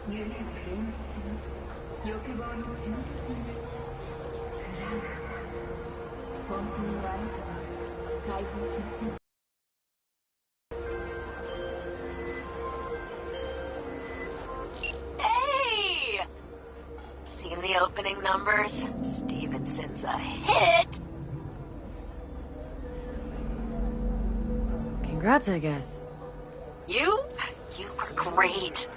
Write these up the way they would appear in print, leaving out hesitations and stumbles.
夢は現実に、欲望に忠実に。クラウン、本当のあなたは解放しません。Hey! Seen the opening numbers? Stevenson's a hit! Congrats, I guess. You were great.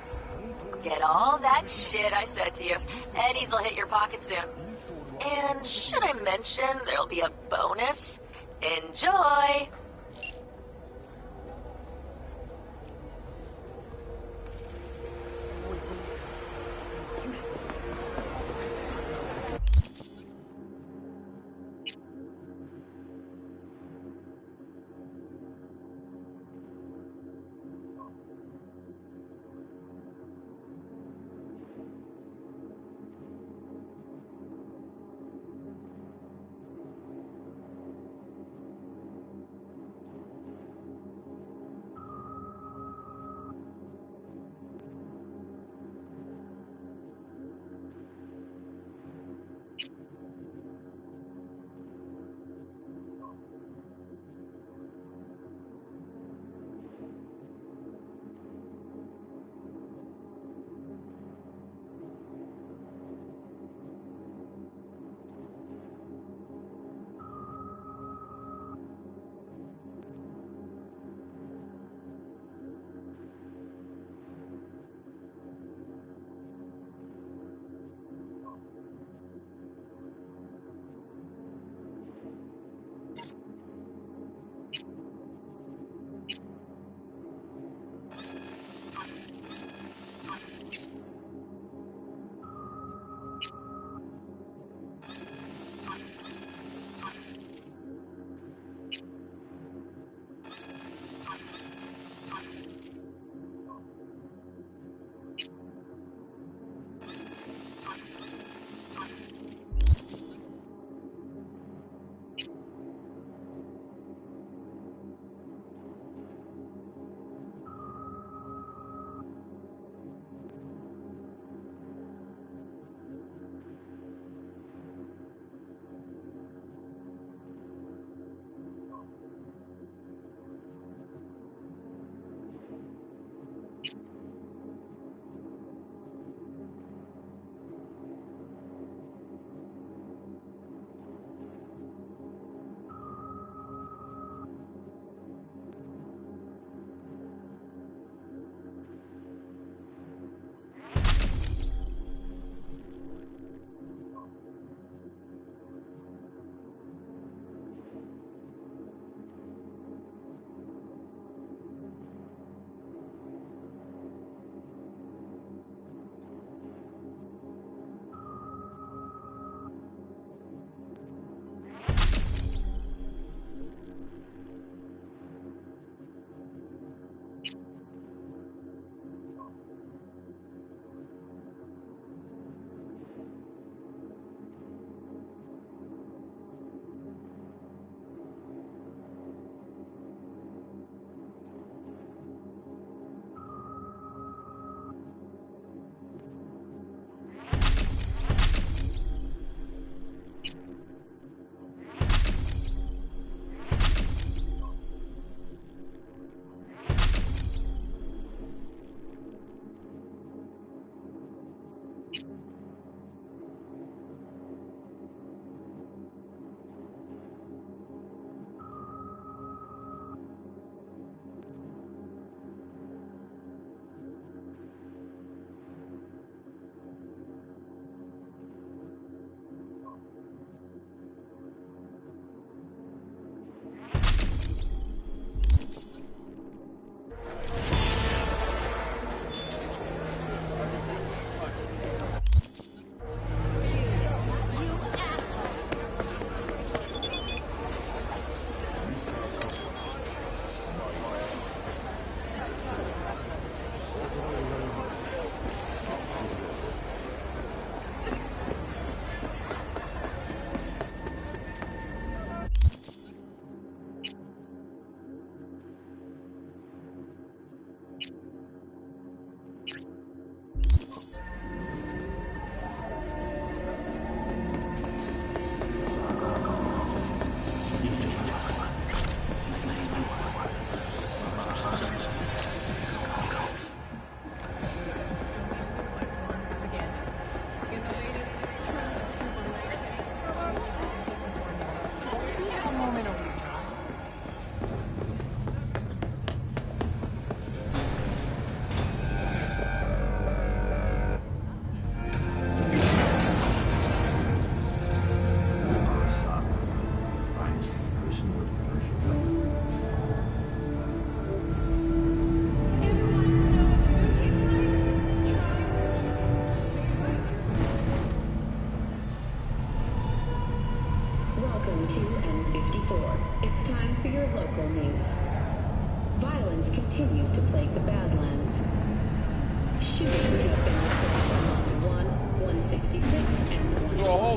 Get all that shit I said to you. Eddie's will hit your pocket soon. And should I mention there'll be a bonus? Enjoy!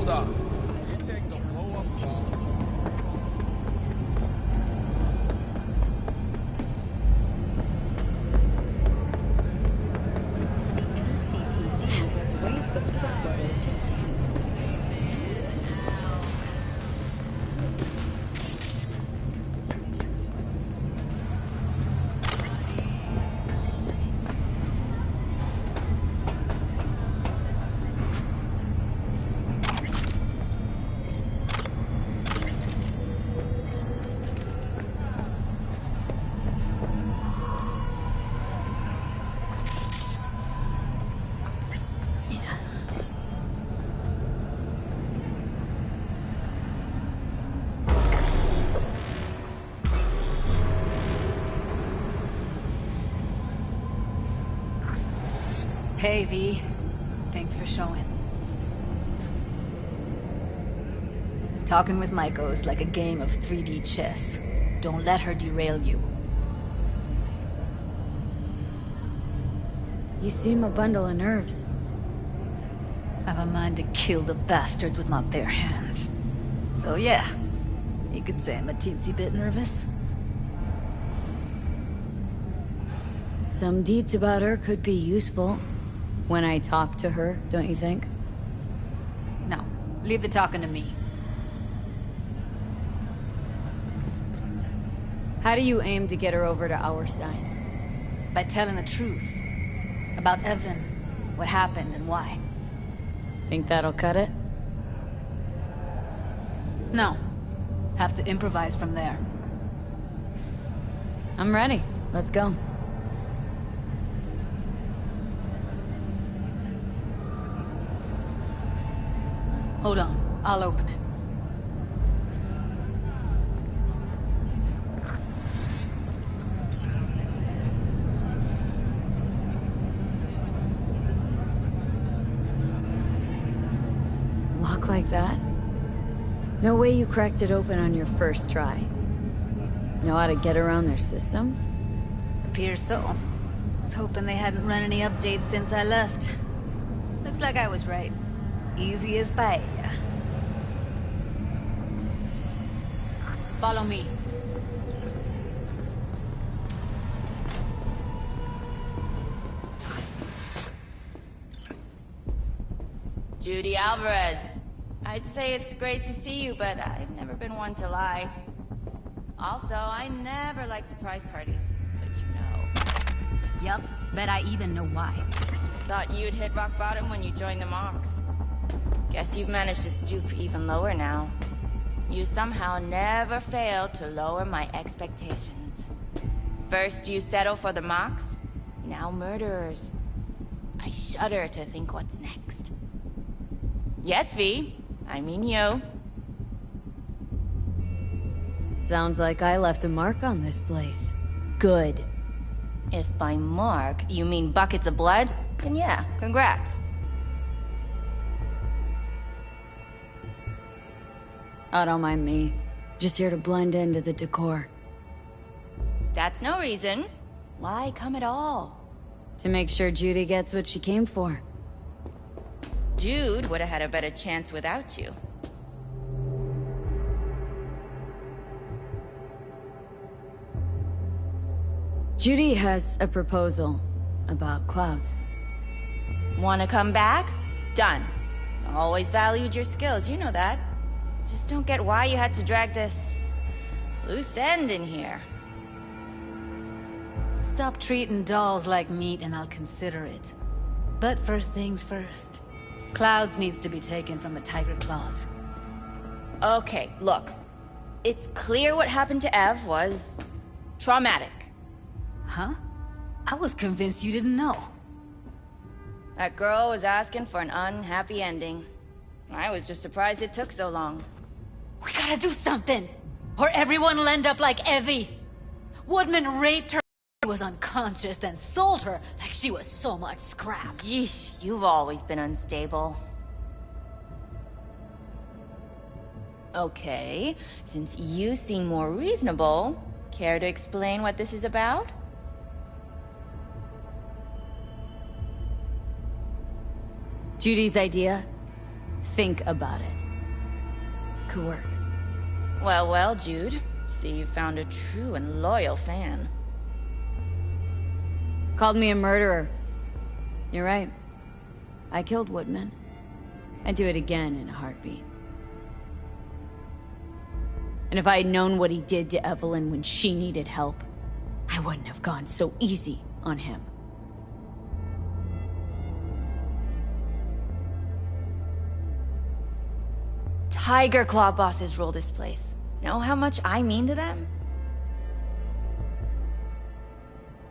Hold up. You take the blow up call. Hey, V. Thanks for showing. Talking with Maiko is like a game of 3D chess. Don't let her derail you. You seem a bundle of nerves. I've a mind to kill the bastards with my bare hands. So yeah, you could say I'm a teensy bit nervous. Some deeds about her could be useful. When I talk to her, don't you think? No, leave the talking to me. How do you aim to get her over to our side? By telling the truth. About Evan, what happened and why. Think that'll cut it? No. Have to improvise from there. I'm ready. Let's go. Hold on, I'll open it. Lock like that? No way you cracked it open on your first try. Know how to get around their systems? Appears so. Was hoping they hadn't run any updates since I left. Looks like I was right. Easy as paella. Follow me. Judy Alvarez. I'd say it's great to see you, but I've never been one to lie. Also, I never like surprise parties, but you know. Yup, bet I even know why. Thought you'd hit rock bottom when you joined the monks. Guess you've managed to stoop even lower now. You somehow never failed to lower my expectations. First you settle for the mocks, now murderers. I shudder to think what's next. Yes, V. I mean you. Sounds like I left a mark on this place. Good. If by mark you mean buckets of blood, then yeah, congrats. Oh, don't mind me. Just here to blend into the decor. That's no reason. Why come at all? To make sure Judy gets what she came for. Jude would have had a better chance without you. Judy has a proposal about clouds. Wanna come back? Done. Always valued your skills, you know that. Just don't get why you had to drag this loose end in here. Stop treating dolls like meat and I'll consider it. But first things first. Clouds needs to be taken from the Tiger Claws. Okay, look. It's clear what happened to Ev was traumatic. Huh? I was convinced you didn't know. That girl was asking for an unhappy ending. I was just surprised it took so long. We gotta do something! Or everyone will end up like Evie! Woodman raped her, was unconscious, then sold her like she was so much scrap. Yeesh, you've always been unstable. Okay, since you seem more reasonable, care to explain what this is about? Judy's idea? Think about it. Could work. Well, well, Jude. See, you found a true and loyal fan. Called me a murderer. You're right. I killed Woodman. I'd do it again in a heartbeat. And if I had known what he did to Evelyn when she needed help, I wouldn't have gone so easy on him. Tiger Claw bosses rule this place. Know how much I mean to them?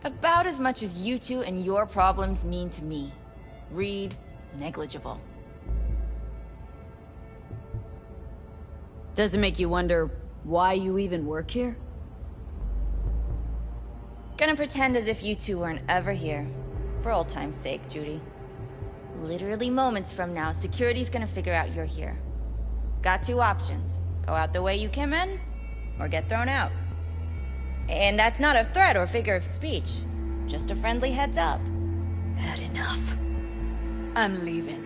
About as much as you two and your problems mean to me. Read, negligible. Does it make you wonder why you even work here? Gonna pretend as if you two weren't ever here. For old time's sake, Judy. Literally moments from now, security's gonna figure out you're here. Got two options. Go out the way you came in, or get thrown out. And that's not a threat or figure of speech. Just a friendly heads up. Had enough. I'm leaving.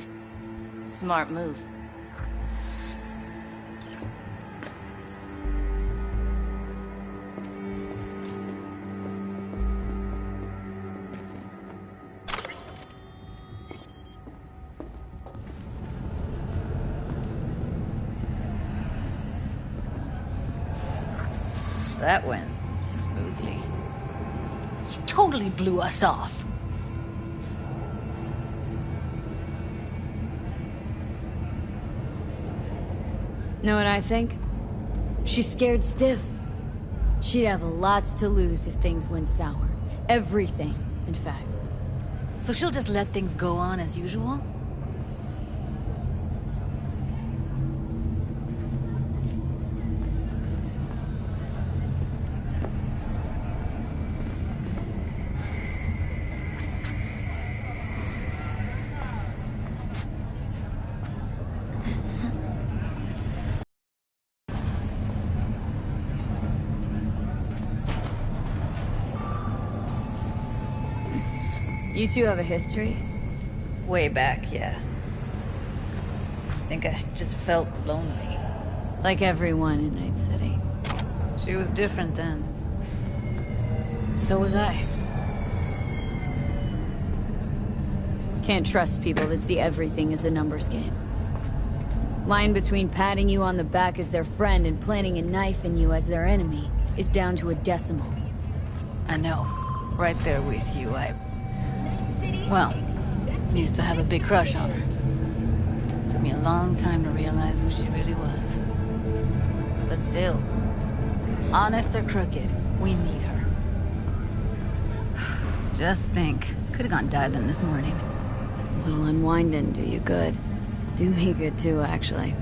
Smart move. That went smoothly. She totally blew us off. Know what I think? She's scared stiff. She'd have lots to lose if things went sour. Everything, in fact. So she'll just let things go on as usual? You two have a history? Way back, yeah. I think I just felt lonely. Like everyone in Night City. She was different then. So was I. Can't trust people that see everything as a numbers game. Line between patting you on the back as their friend and planting a knife in you as their enemy is down to a decimal. I know. Right there with you, well, used to have a big crush on her. Took me a long time to realize who she really was. But still, honest or crooked, we need her. Just think, could have gone diving this morning. A little unwinding do you good. Do me good too, actually.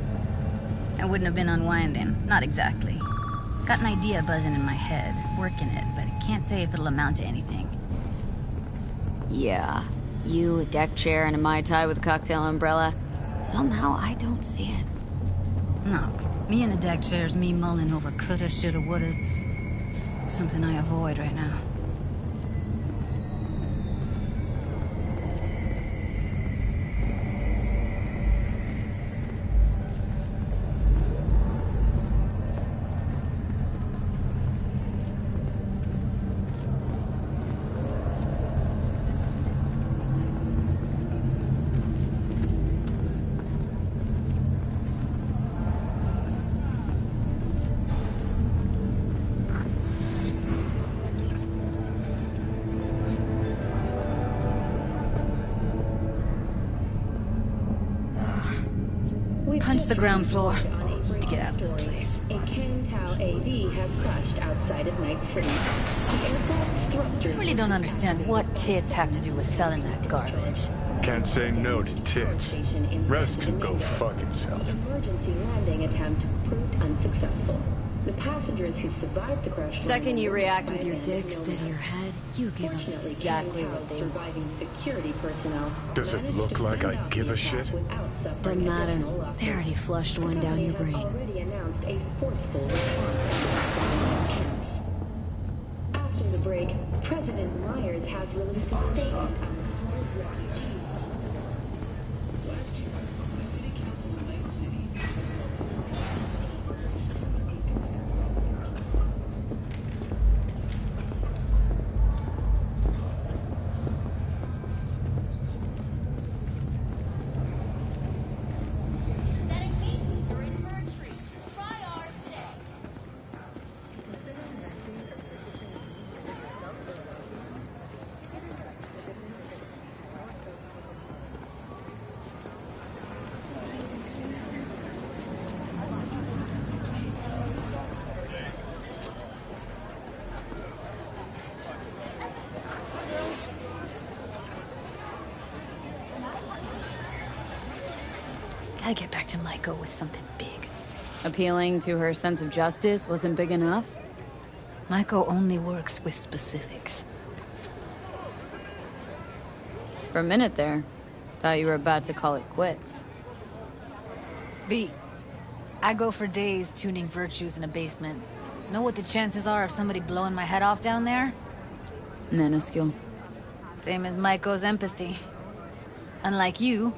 I wouldn't have been unwinding, not exactly. Got an idea buzzing in my head, working it, but I can't say if it'll amount to anything. Yeah, you, a deck chair, and a Mai Tai with a cocktail umbrella. Somehow I don't see it. No, me in the deck chair's me mulling over coulda, shoulda, wouldas. Something I avoid right now. Punch the ground floor to get out of this place. A Kang-Tao AV has crashed outside of Night City. The aircraft's thrusters... I really don't understand what tits have to do with selling that garbage. Can't say no to tits. Rest can go fuck itself. The emergency landing attempt proved unsuccessful. The passengers who survived the crash... Second you react with your dick instead of your head, you give them exactly what they want. Surviving security personnel Does it look like I give a shit? Doesn't matter. They already flushed one down your brain. Already announced a forceful response against After the break, President Myers has released a statement on the Gotta get back to Maiko with something big. Appealing to her sense of justice wasn't big enough? Maiko only works with specifics. For a minute there, thought you were about to call it quits. V, I go for days tuning virtues in a basement. Know what the chances are of somebody blowing my head off down there? Minuscule. Same as Maiko's empathy. Unlike you,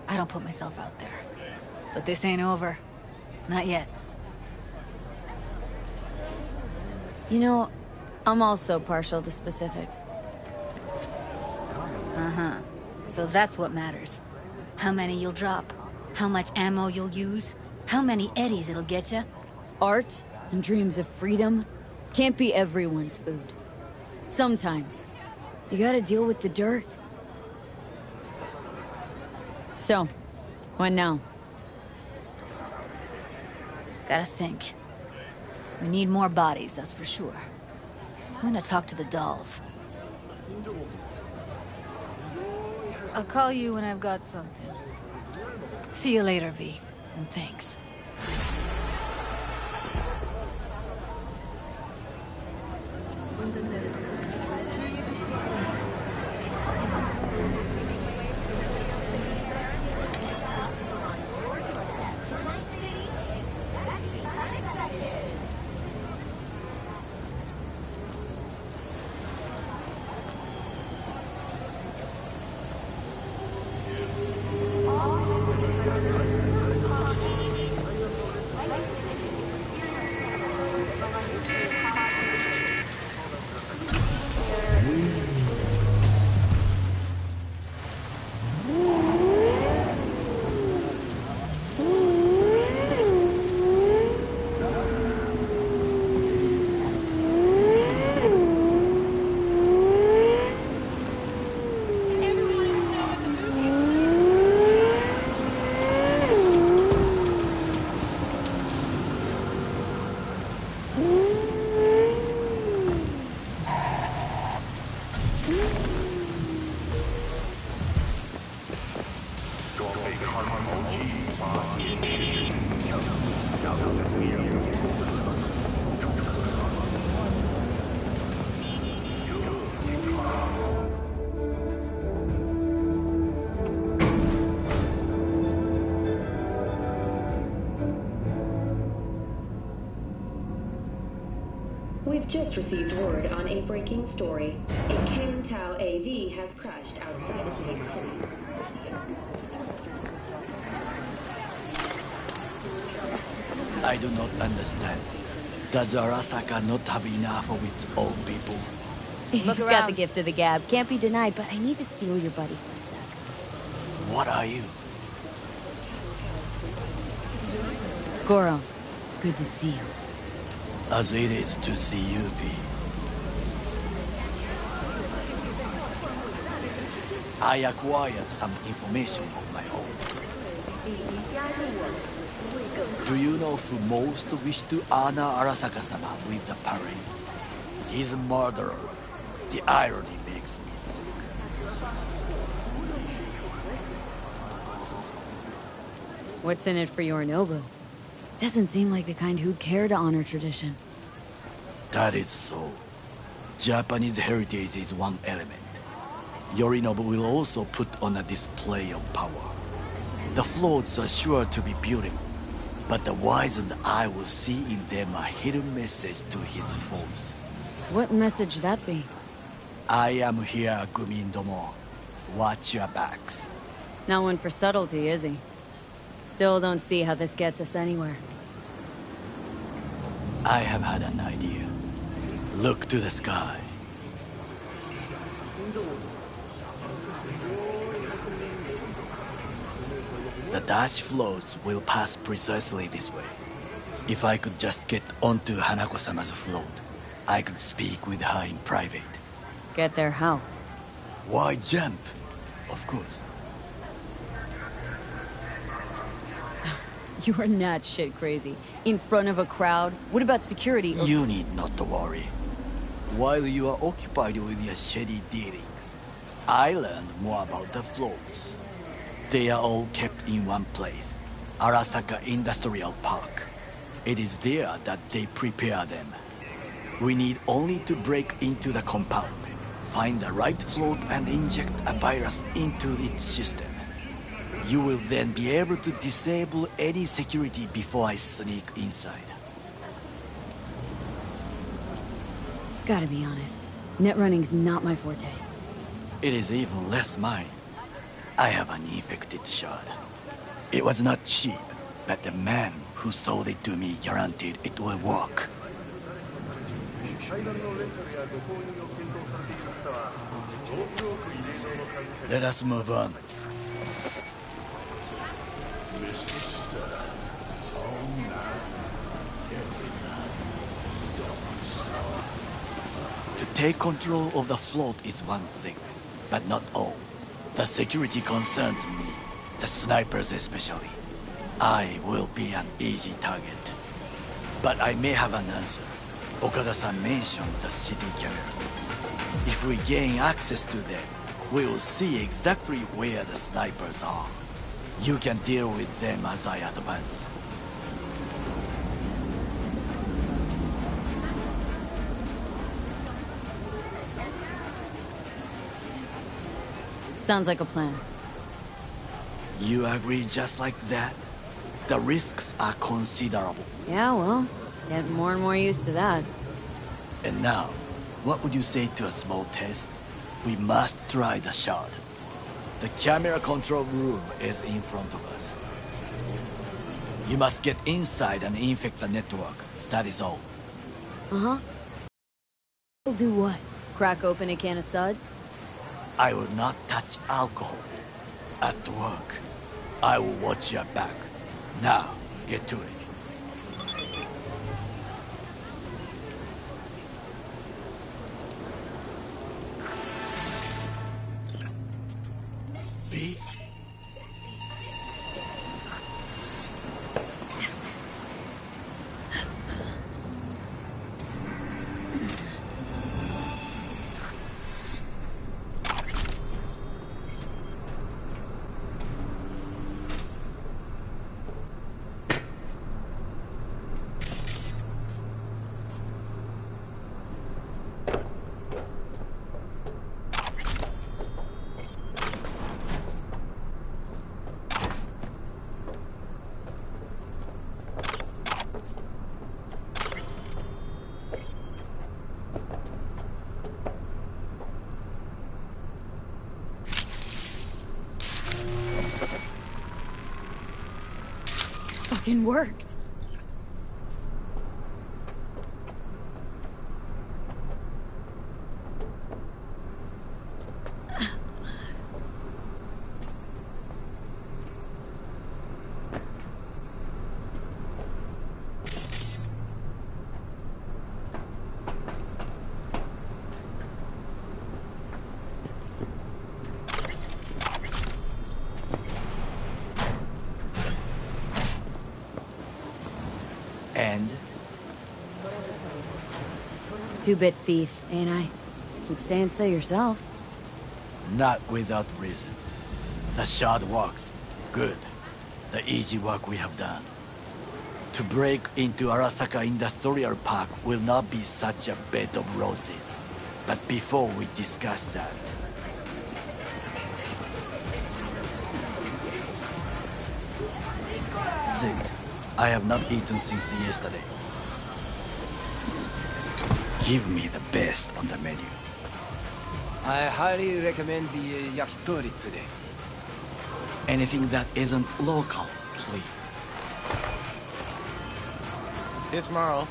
I don't put myself out there. But this ain't over. Not yet. You know, I'm also partial to specifics. Uh-huh. So that's what matters. How many you'll drop. How much ammo you'll use. How many eddies it'll get you. Art and dreams of freedom can't be everyone's food. Sometimes, you gotta deal with the dirt. So, what now? Gotta think. We need more bodies, that's for sure. I'm gonna talk to the dolls. I'll call you when I've got something. See you later, V. And thanks. We've just received word on a breaking story. A Kangtao AV has crashed outside of Big City. I do not understand. Does Arasaka not have enough of its own people? He's got the gift of the gab. Can't be denied, but I need to steal your buddy for a sec. What are you? Goro, good to see you. As it is to see you, B. I acquired some information of my own. Do you know who most wished to honor Arasaka-sama with the parade? He's a murderer. The irony makes me sick. What's in it for Yorinobu? Doesn't seem like the kind who'd care to honor tradition. That is so. Japanese heritage is one element. Yorinobu will also put on a display of power. The floats are sure to be beautiful, but the wizened eye will see in them a hidden message to his foes. What message that be? I am here, Gumindomo. Watch your backs. Not one for subtlety, is he? Still don't see how this gets us anywhere. I have had an idea. Look to the sky. The dash floats will pass precisely this way. If I could just get onto Hanako-sama's float, I could speak with her in private. Get there how? Why jump? Of course. You are not shit crazy. In front of a crowd? What about security? You need not to worry. While you are occupied with your shady dealings, I learned more about the floats. They are all kept in one place, Arasaka Industrial Park. It is there that they prepare them. We need only to break into the compound, find the right float and inject a virus into its system. You will then be able to disable any security before I sneak inside. Gotta be honest, net running's not my forte. It is even less mine. I have an infected shard. It was not cheap, but the man who sold it to me guaranteed it will work. Let us move on. To take control of the float is one thing, but not all. The security concerns me, the snipers especially. I will be an easy target. But I may have an answer. Okada-san mentioned the city camera. If we gain access to them, we will see exactly where the snipers are. You can deal with them as I advance. Sounds like a plan. You agree just like that? The risks are considerable. Yeah, well, get more and more used to that. And now, what would you say to a small test? We must try the shard. The camera control room is in front of us. You must get inside and infect the network. That is all. Uh-huh. We'll do what? Crack open a can of suds? I will not touch alcohol. At work, I will watch your back. Now, get to it. B? Fucking worked. And? Two-bit thief, ain't I? Keep saying so yourself. Not without reason. The shard works. Good. The easy work we have done. To break into Arasaka Industrial Park will not be such a bed of roses. But before we discuss that... Sid, I have not eaten since yesterday. Give me the best on the menu. I highly recommend the yakitori today. Anything that isn't local, please. See you tomorrow.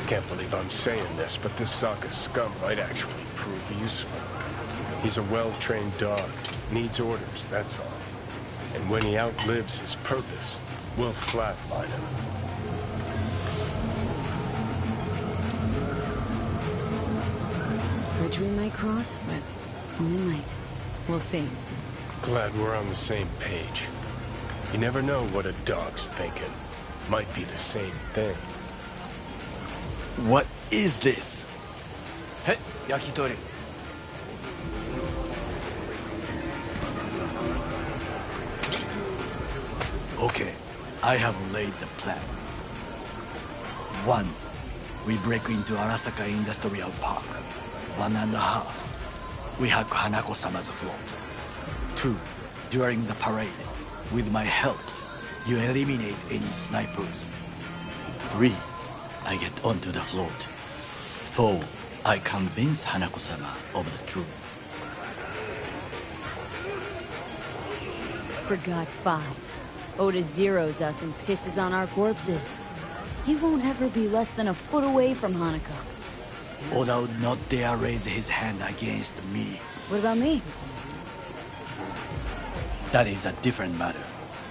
Can't believe I'm saying this, but this Sokka scum might actually prove useful. He's a well-trained dog. Needs orders, that's all. And when he outlives his purpose, we'll flatline him. Bridge we might cross, but only might. We'll see. Glad we're on the same page. You never know what a dog's thinking. Might be the same thing. What is this? Hey, yakitori. Okay, I have laid the plan. 1. We break into Arasaka Industrial Park. 1.5. We hack Hanako-sama's float. 2. During the parade, with my help, you eliminate any snipers. 3. I get onto the float. 4. I convince Hanako-sama of the truth. Forgot 5. Oda zeroes us and pisses on our corpses. He won't ever be less than a foot away from Hanako. Oda would not dare raise his hand against me. What about me? That is a different matter.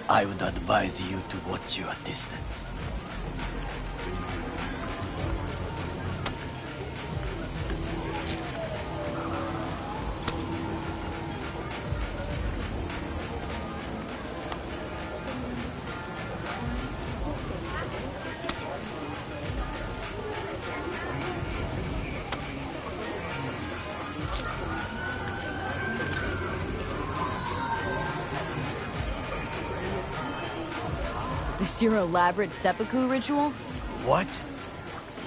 I would advise you to watch your distance. This your elaborate seppuku ritual? What?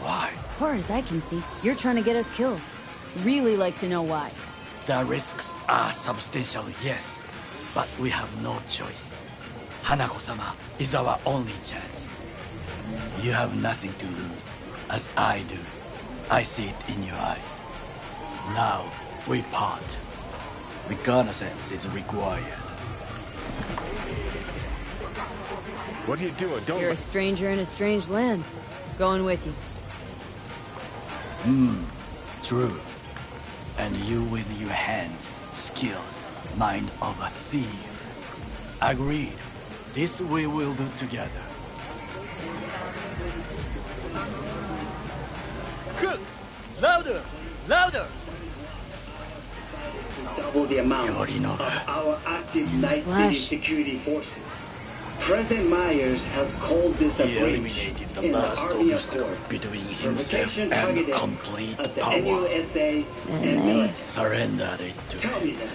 Why? As far as I can see, you're trying to get us killed. Really like to know why. The risks are substantial, yes. But we have no choice. Hanako-sama is our only chance. You have nothing to lose, as I do. I see it in your eyes. Now, we part. Reconnaissance is required. What are you doing? Don't You're a stranger in a strange land. Going with you. True. And you with your hands, skills, mind of a thief. Agreed. This we will do together. Cook! Louder! Louder! Double the amount Yorinobu. of our active Night City Flash. security forces. President Myers has called this a He breach eliminated the in the last Army obstacle Accord. between himself Provocation and targeted complete at the power. NUSA And and they- military. Surrendered it to Tell him. me that.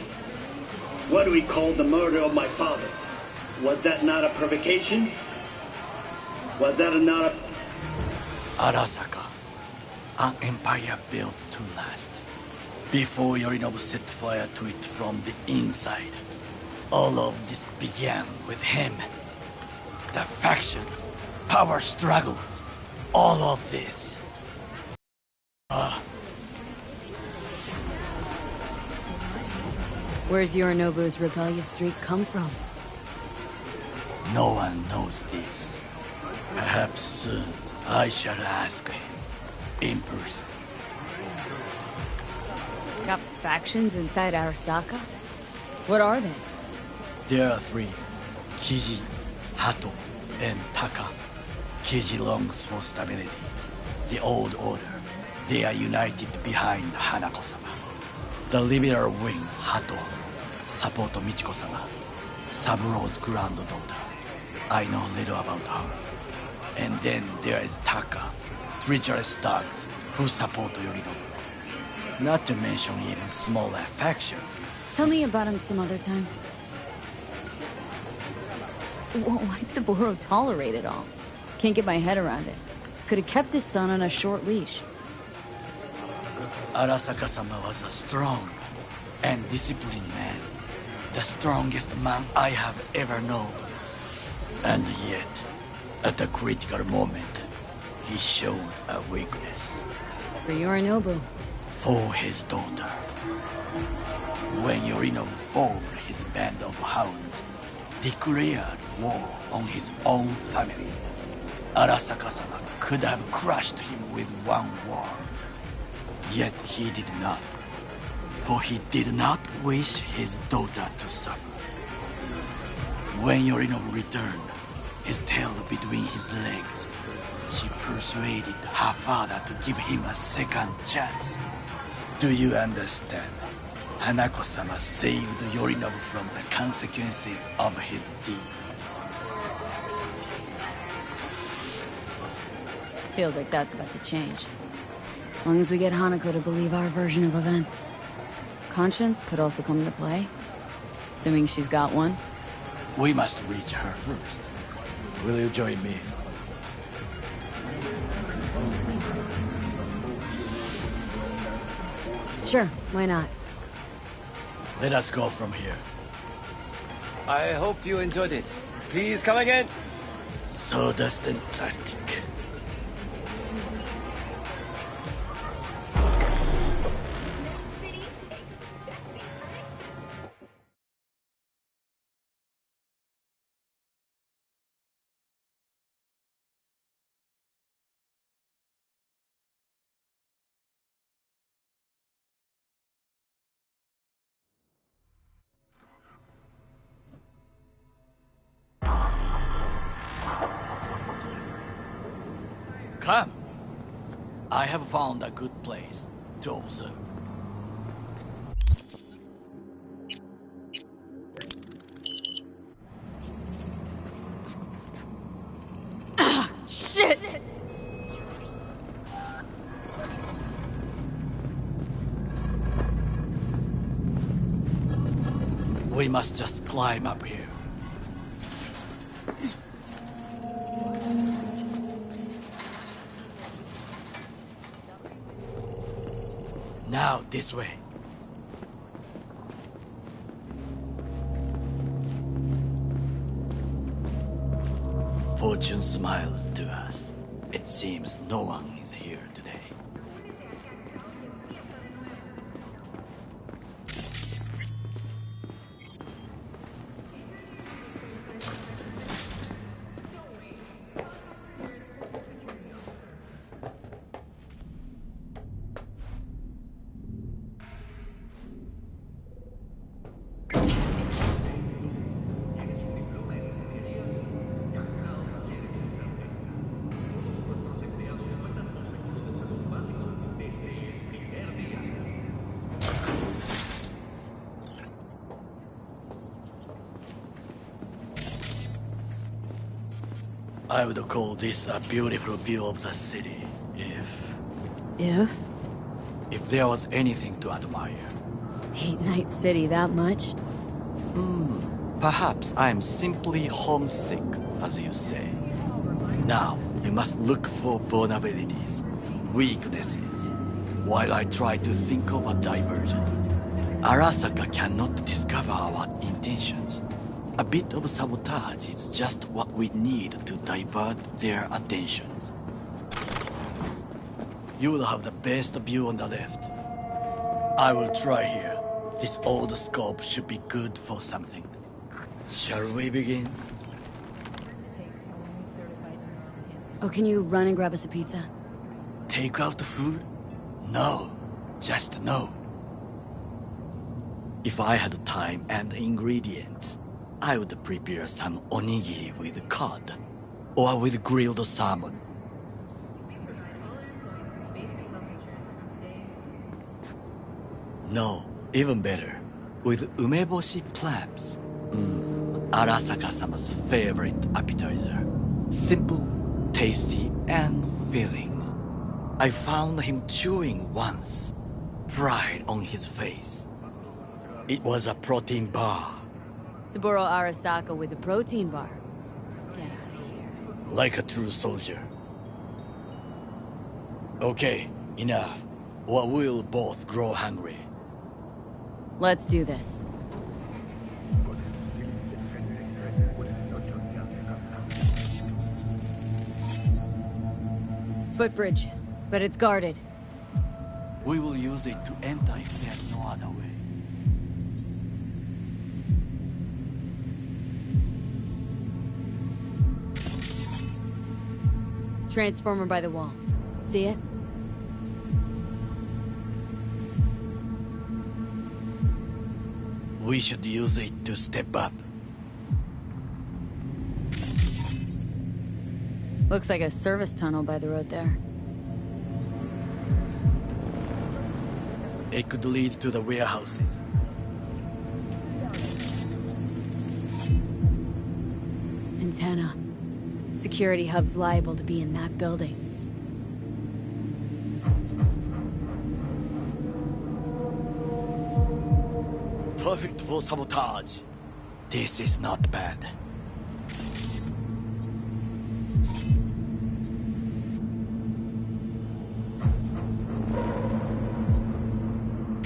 What do we call the murder of my father? Was that not a provocation? Was that not a... Arasaka, an empire built to last. Before Yorinobu set fire to it from the inside, all of this began with him. The factions, power struggles, all of this. Where's Yorinobu's rebellious streak come from? No one knows this. Perhaps soon I shall ask him in person. Got factions inside Arasaka? What are they? There are 3. Kiji, Hato, and Taka. Kiji longs for stability. The old order. They are united behind Hanako-sama. The liberal wing, Hato, support Michiko-sama, Saburo's granddaughter. I know little about her. And then there is Taka, treacherous thugs who support Yorinobu. Not to mention even smaller factions. Tell me about him some other time. Why'd Saburo tolerate it all? Can't get my head around it. Could have kept his son on a short leash. Arasaka-sama was a strong and disciplined man. The strongest man I have ever known. And yet, at a critical moment, he showed a weakness. For Yorinobu. For his daughter. When Yorinobu formed his band of hounds, declared war on his own family, Arasaka-sama could have crushed him with one word. Yet he did not, for he did not wish his daughter to suffer. When Yorinobu returned, his tail between his legs, she persuaded her father to give him a second chance. Do you understand? Hanako-sama saved Yorinobu from the consequences of his deeds. Feels like that's about to change. As long as we get Hanako to believe our version of events. Conscience could also come into play. Assuming she's got one. We must reach her first. Will you join me? Sure, why not? Let us go from here. I hope you enjoyed it. Please come again. Sawdust and plastic. Come. I have found a good place to observe. Shit! We must just climb up here. Now, this way. Fortune smiles to us. It seems no one is here today. I would call this a beautiful view of the city, if there was anything to admire. Hate Night City that much? Perhaps I'm simply homesick, as you say. Now, you must look for vulnerabilities, weaknesses, while I try to think of a diversion. Arasaka cannot discover our intentions. A bit of sabotage is just what we need to divert their attentions. You will have the best view on the left. I will try here. This old scope should be good for something. Shall we begin? Oh, can you run and grab us a pizza? Take out the food? No. Just no. If I had time and ingredients, I would prepare some onigiri with cod, or with grilled salmon. No, even better, with umeboshi clams. Arasaka-sama's favorite appetizer. Simple, tasty, and filling. I found him chewing once, pride on his face. It was a protein bar. Saburo Arasaka with a protein bar. Get out of here. Like a true soldier. Okay, enough. Or we'll both grow hungry. Let's do this. Footbridge, but it's guarded. We will use it to enter if there's no other way. Transformer by the wall. See it? We should use it to step up. Looks like a service tunnel by the road there. It could lead to the warehouses. Antenna. Security hub's liable to be in that building. Perfect for sabotage. This is not bad.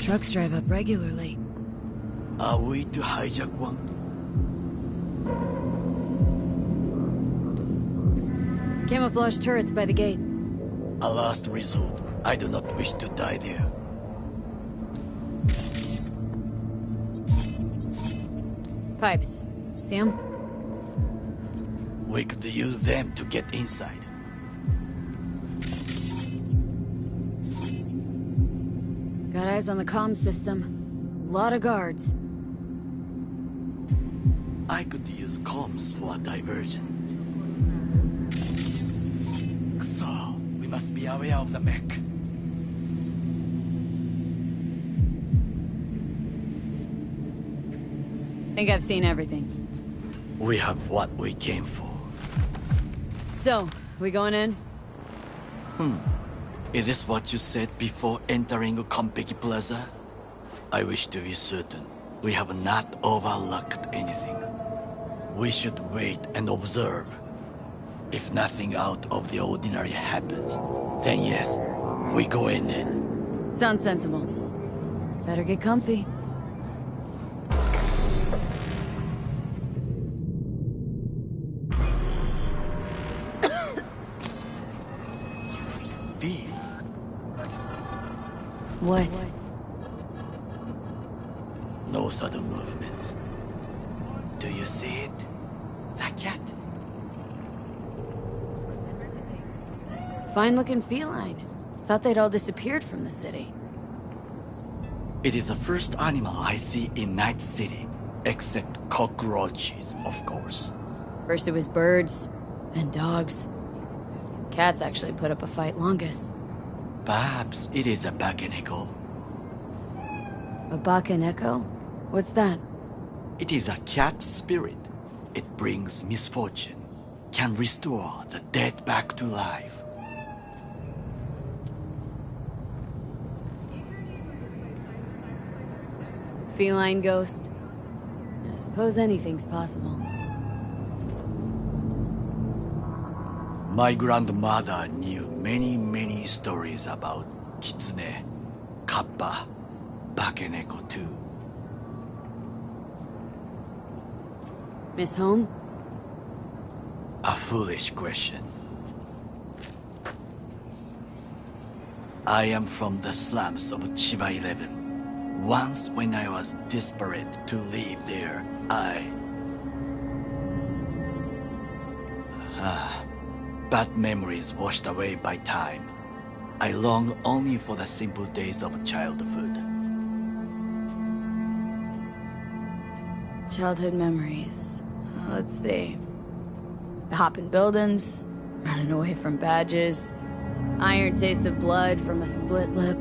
trucks drive up regularly. Are we to hijack one? Camouflage turrets by the gate. A last resort. I do not wish to die there. Pipes. See 'em? We could use them to get inside. Got eyes on the comm system. Lot of guards. I could use comms for a diversion. So, we must be aware of the mech. Think I've seen everything. We have what we came for. So, we going in? Is this what you said before entering Konpeki Plaza? I wish to be certain we have not overlooked anything. We should wait and observe. If nothing out of the ordinary happens, then yes, we go in. Sounds sensible. Better get comfy. V. What? No sudden movements. Do you see it? The cat? Fine-looking feline. Thought they'd all disappeared from the city. It is the first animal I see in Night City, except cockroaches, of course. First it was birds, then dogs. Cats actually put up a fight longest. Perhaps it is a bakeneko. A bakaneko? What's that? It is a cat spirit. It brings misfortune, can restore the dead back to life. Feline ghost? I suppose anything's possible. My grandmother knew many stories about kitsune, kappa, bakeneko too. Miss Home? A foolish question. I am from the slums of Chiba 11. Once when I was desperate to live there, bad memories washed away by time. I long only for the simple days of childhood. Childhood memories. Let's see. Hopping buildings, running away from badges, iron taste of blood from a split lip.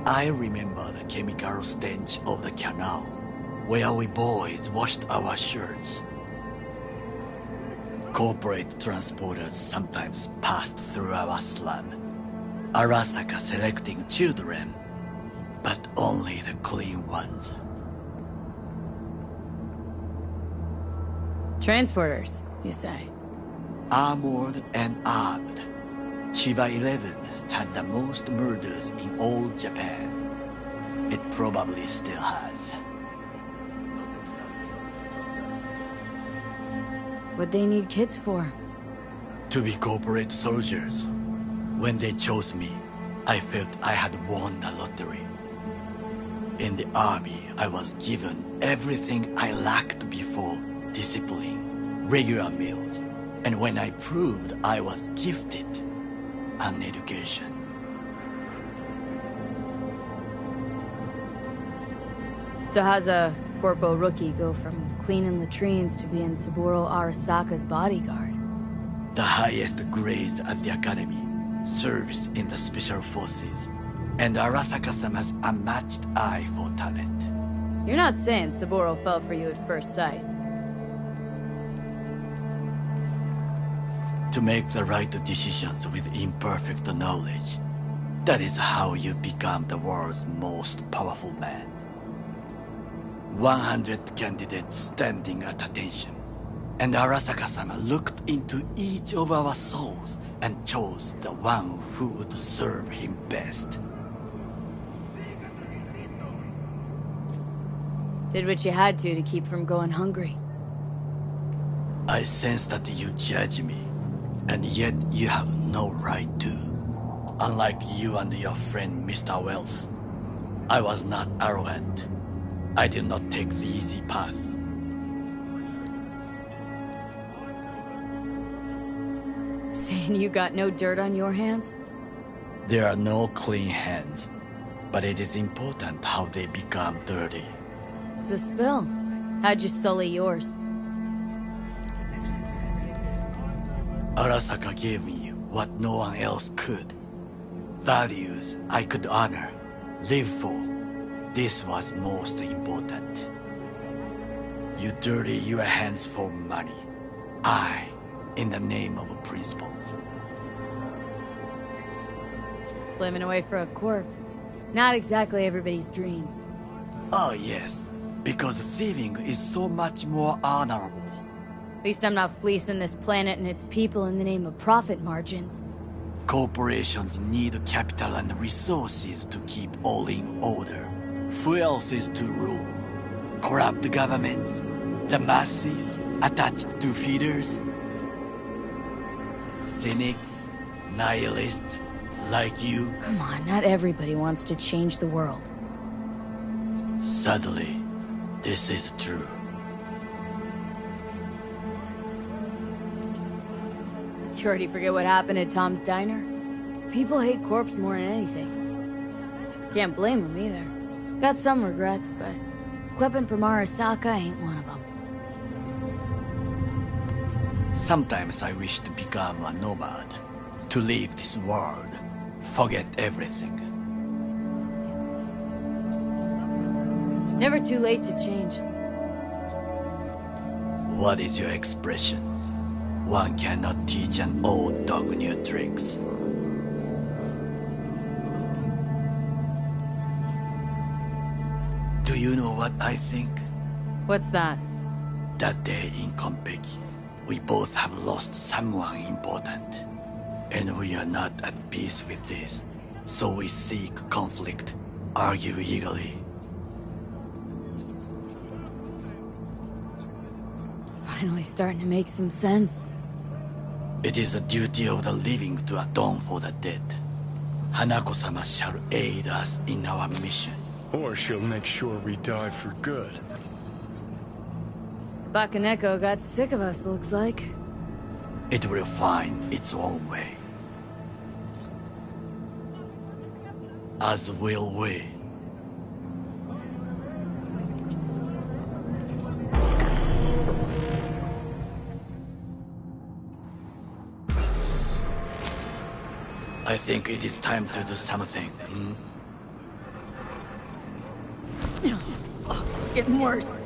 I remember the chemical stench of the canal, where we boys washed our shirts. Corporate transporters sometimes passed through our slum, Arasaka selecting children, but only the clean ones. Transporters, you say? Armored and armed. Chiba 11 has the most murders in all Japan. It probably still has. What'd they need kids for? To be corporate soldiers. When they chose me, I felt I had won the lottery. In the army, I was given everything I lacked before: discipline, regular meals, and when I proved I was gifted, an education. So how's a corpo rookie go from cleaning latrines to being Saburo Arasaka's bodyguard? The highest grades at the academy, service in the special forces, and Arasaka-sama's unmatched eye for talent. You're not saying Saburo fell for you at first sight. To make the right decisions with imperfect knowledge, that is how you become the world's most powerful man. 100 candidates standing at attention. And Arasaka-sama looked into each of our souls and chose the one who would serve him best. Did what you had to keep from going hungry. I sense that you judge me, and yet you have no right to. Unlike you and your friend Mr. Wells, I was not arrogant. I did not take the easy path. Saying you got no dirt on your hands? There are no clean hands, but it is important how they become dirty. So spill. How'd you sully yours? Arasaka gave me what no one else could. Values I could honor, live for. This was most important. You dirty your hands for money. I, in the name of principles. Slimming away for a corp. Not exactly everybody's dream. Oh yes, because thieving is so much more honorable. At least I'm not fleecing this planet and its people in the name of profit margins. Corporations need capital and resources to keep all in order. Who else is to rule? Corrupt governments? The masses attached to feeders? Cynics? Nihilists? Like you? Come on, not everybody wants to change the world. Sadly, this is true. You already forget what happened at Tom's Diner? People hate corpse more than anything. Can't blame them either. Got some regrets, but clipping from Arasaka ain't one of them. Sometimes I wish to become a nomad, to leave this world, forget everything. Never too late to change. What is your expression? One cannot teach an old dog new tricks. Do you know what I think? What's that? That day in Konpeki, we both have lost someone important. And we are not at peace with this. So we seek conflict, argue eagerly. Finally starting to make some sense. It is the duty of the living to atone for the dead. Hanako-sama shall aid us in our mission. Or she'll make sure we die for good. Bakaneko got sick of us, looks like. It will find its own way. As will we. I think it is time to do something. Getting worse.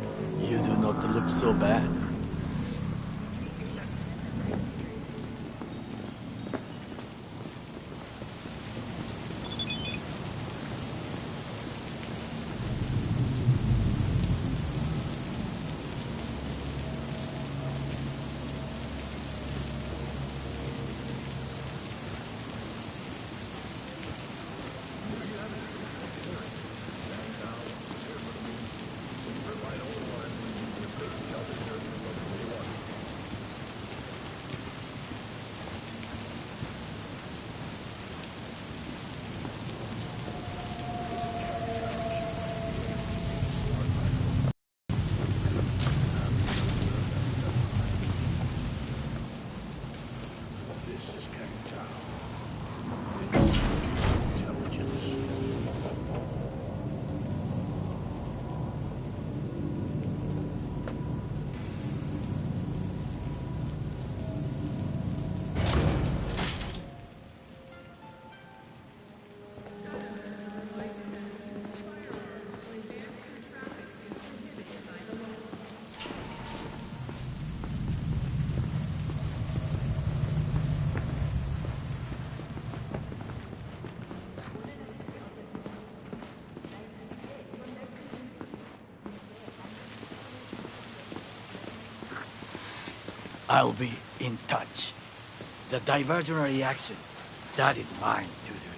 You do not look so bad. I'll be in touch. The diversionary action, that is mine to do.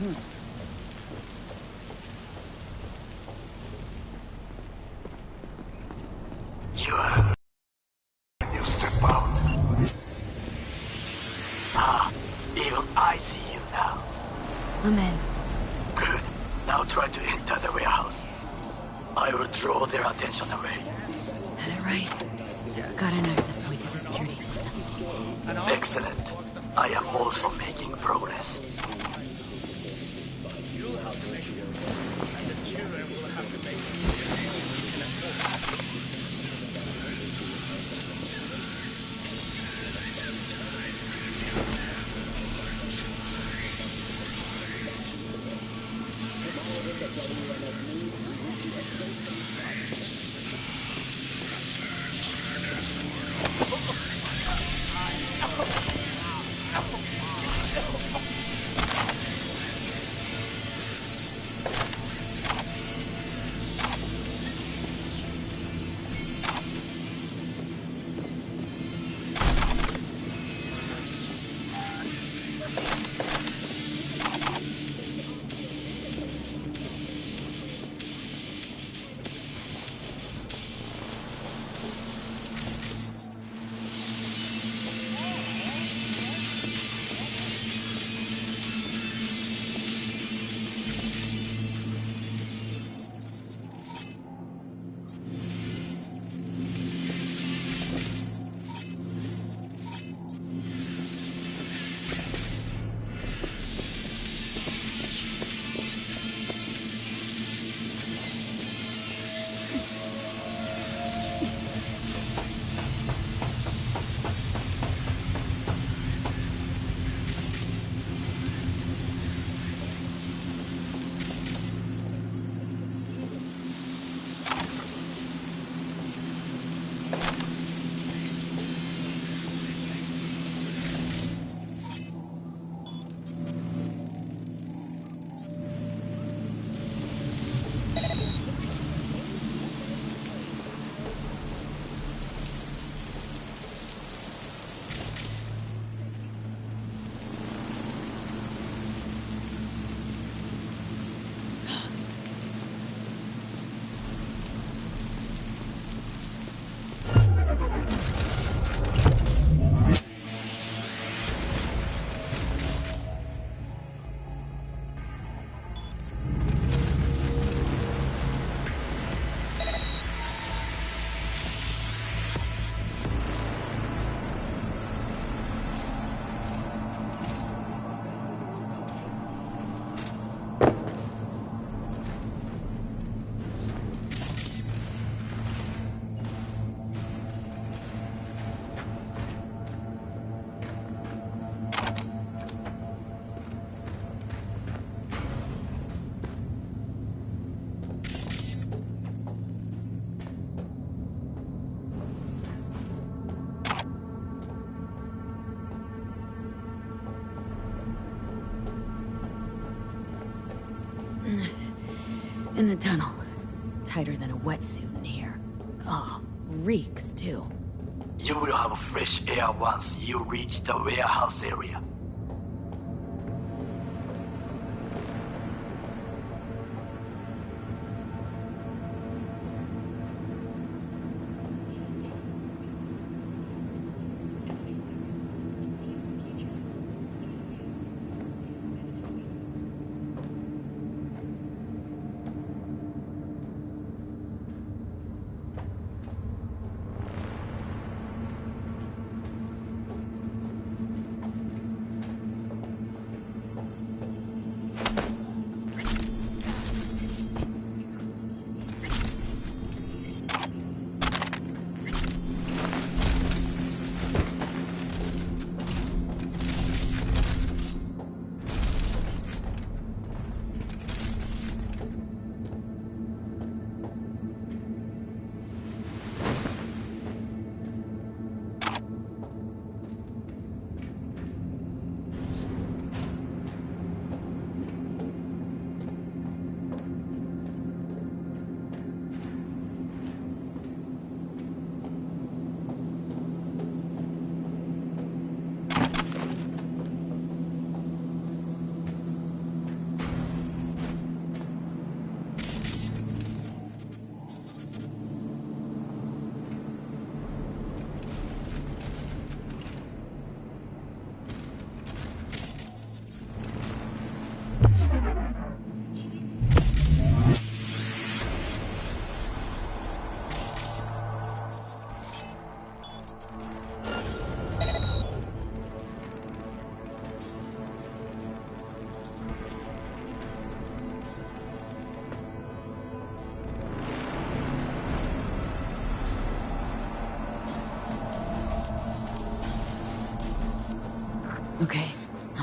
You are... You step out. Ah, even I see you now. I'm in. Good. Now try to enter the warehouse. I will draw their attention away. Had it right. Got an access point to the security systems. Excellent. I am also making progress. In the tunnel. Tighter than a wetsuit in here. Oh, reeks too. You will have fresh air once you reach the warehouse area.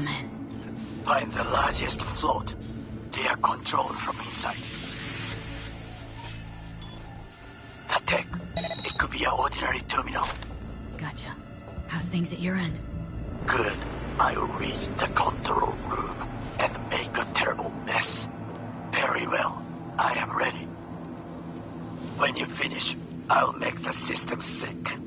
I'm in. Find the largest float. They are controlled from inside. The tech. It could be an ordinary terminal. Gotcha. How's things at your end? Good. I will reach the control room and make a terrible mess. Very well. I am ready. When you finish, I'll make the system sick.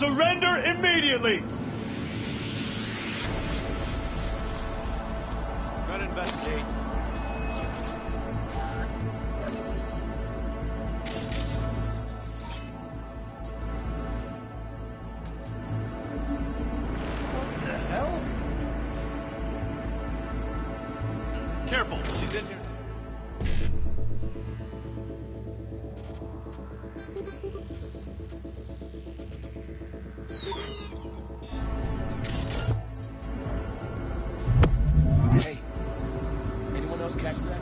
Surrender immediately! Gotta investigate. What the hell? Careful, she's in here. Hey, anyone else catch that?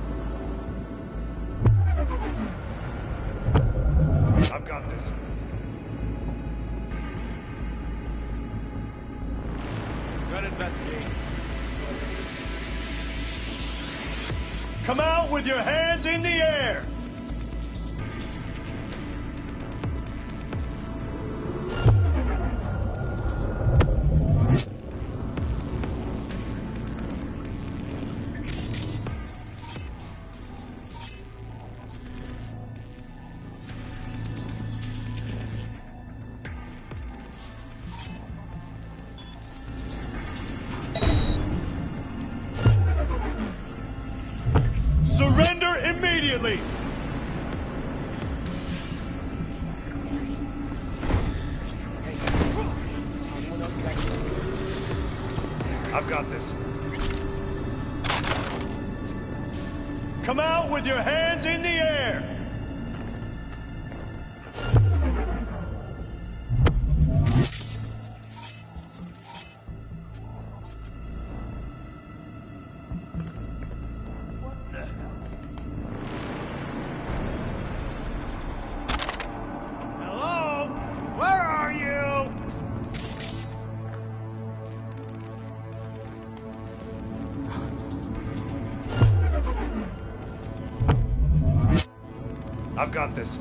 I've got this. Gotta investigate. Come out with your hands in the air! Surrender immediately! Hey, anyone else catch that? I've got this. Come out with your hands in the air! What the hell? Hello? Where are you? I've got this.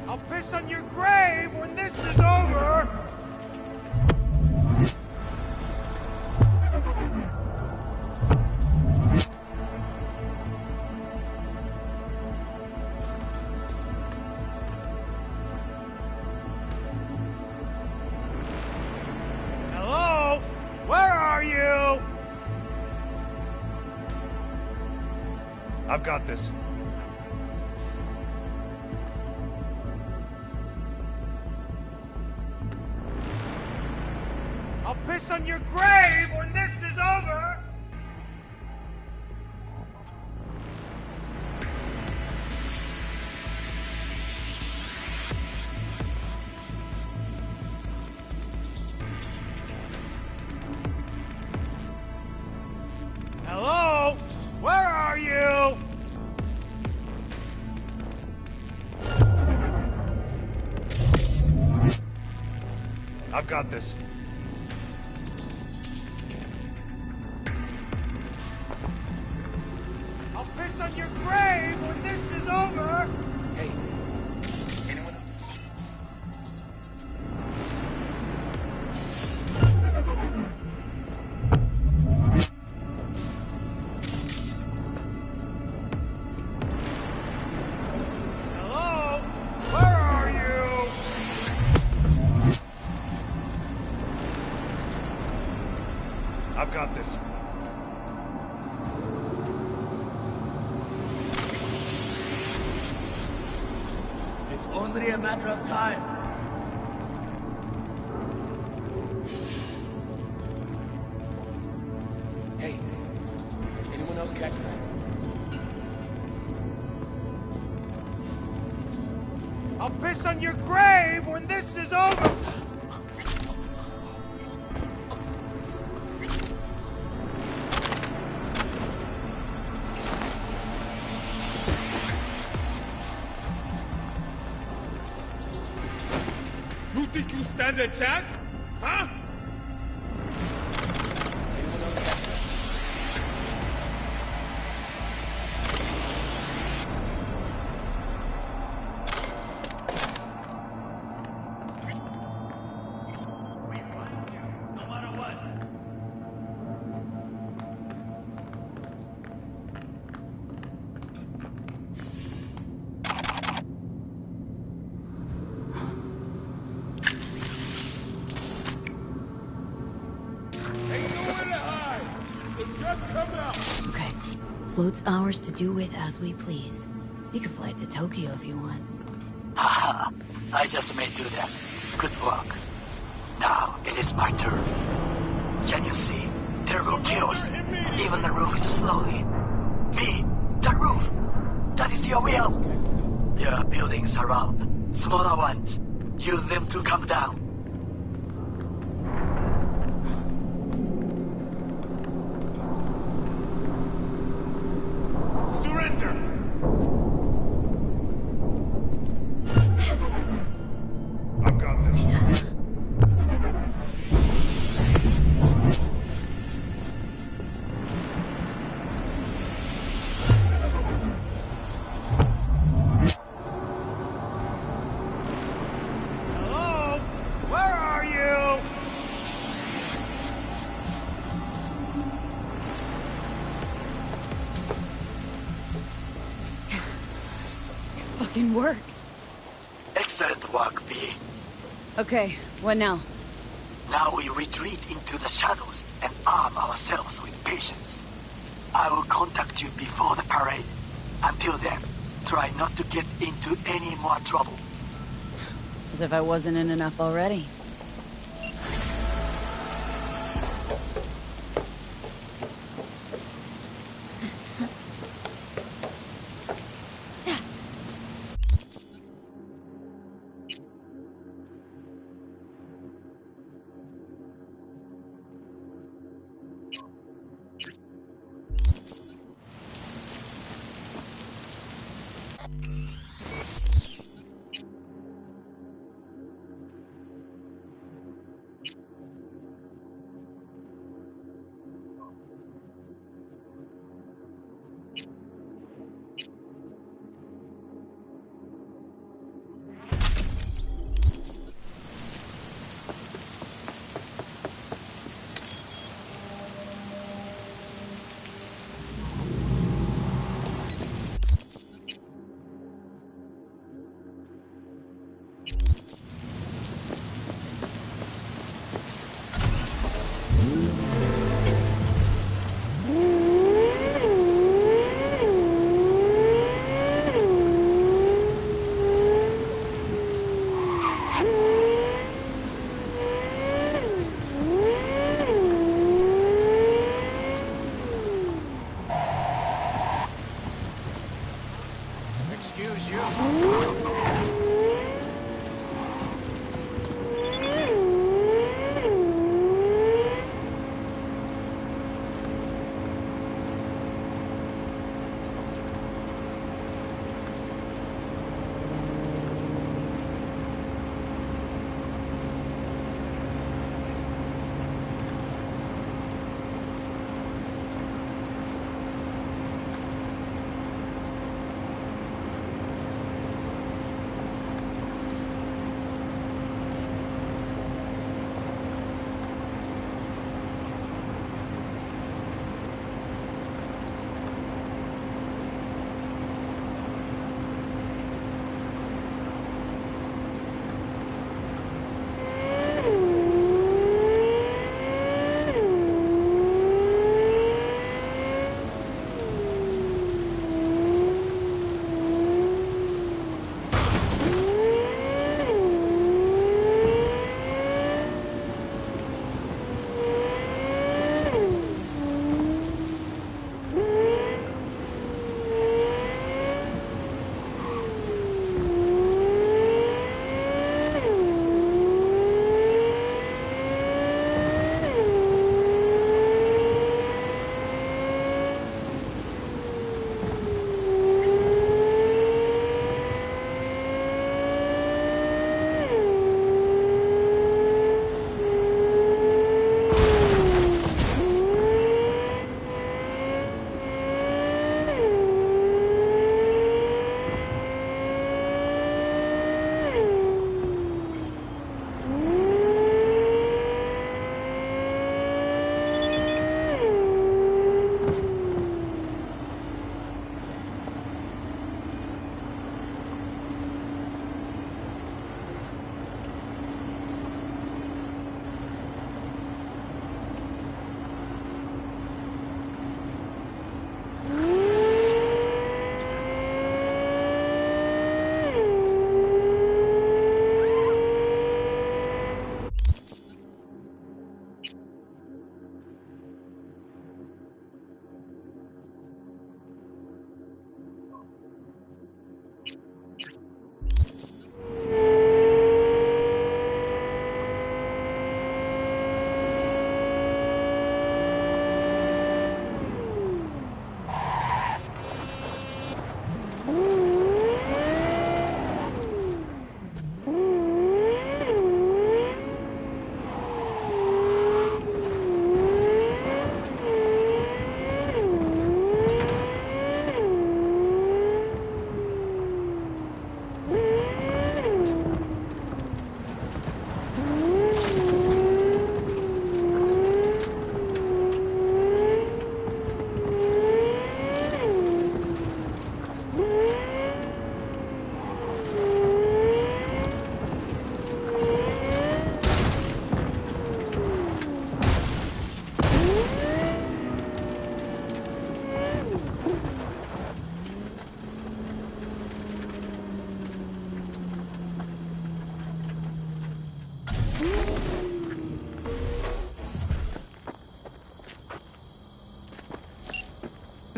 I'll piss on your grave when this is over! Hello? Where are you? I've got this. I'll piss on your grave when this is over! Hello? Where are you? I've got this. I'll piss on your grave when this is over! Hey, anyone else? Hello? Where are you? I've got this. It's only a matter of time. Hey, anyone else catch that? I'll piss on your grave when this is over! You think you stand a chance? Huh? Anyone else catch that? No matter what. float's ours to do with as we please. You can fly it to Tokyo if you want. Haha, I just may do that. Good work. Now, it is my turn. Can you see? Terrible chaos. Even the roof is slowly. Me, the roof! That is your will! There are buildings around. Smaller ones. Use them to come down. Surrender! I've got this. Hello? Where are you? Fucking worked. Excellent work, B. Okay, what now? Now we retreat into the shadows and arm ourselves with patience. I will contact you before the parade. Until then, try not to get into any more trouble. As if I wasn't in enough already. Excuse you.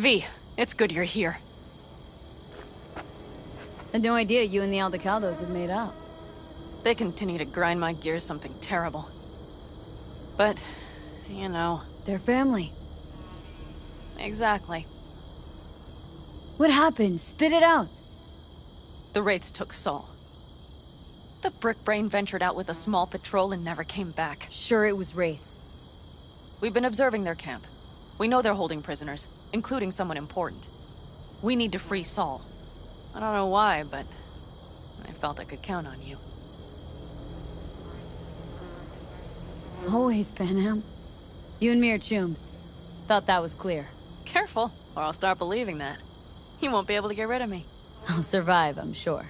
V, it's good you're here. Had no idea you and the Aldecaldos had made up. They continue to grind my gears something terrible. But, you know... They're family. Exactly. What happened? Spit it out. The Wraiths took Saul. The Brickbrain ventured out with a small patrol and never came back. Sure it was Wraiths. We've been observing their camp. We know they're holding prisoners, including someone important. We need to free Saul. I don't know why, but I felt I could count on you. Always, Panam. You and me are chums. Thought that was clear. Careful, or I'll start believing that. You won't be able to get rid of me. I'll survive, I'm sure.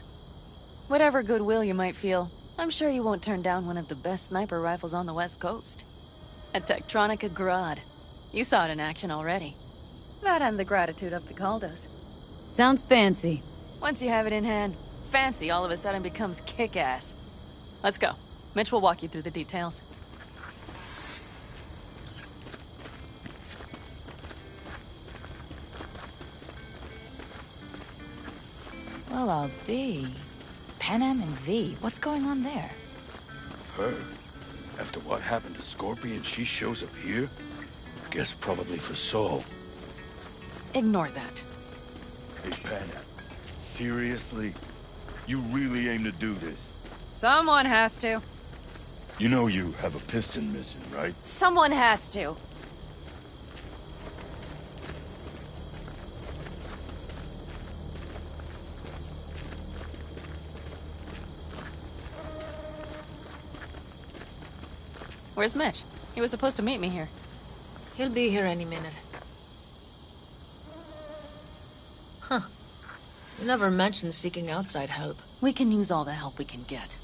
Whatever goodwill you might feel, I'm sure you won't turn down one of the best sniper rifles on the West Coast. A Tektronica Grad. You saw it in action already. That and the gratitude of the Caldos. Sounds fancy. Once you have it in hand, fancy all of a sudden becomes kick-ass. Let's go. Mitch will walk you through the details. Well, I'll be. Panam and V, what's going on there? Her? After what happened to Scorpion, she shows up here? Guess probably for Saul. Ignore that. Hey, Panam. Seriously? You really aim to do this? Someone has to. You know you have a piston missing, right? Someone has to. Where's Mitch? He was supposed to meet me here. He'll be here any minute. Huh. You never mentioned seeking outside help. We can use all the help we can get.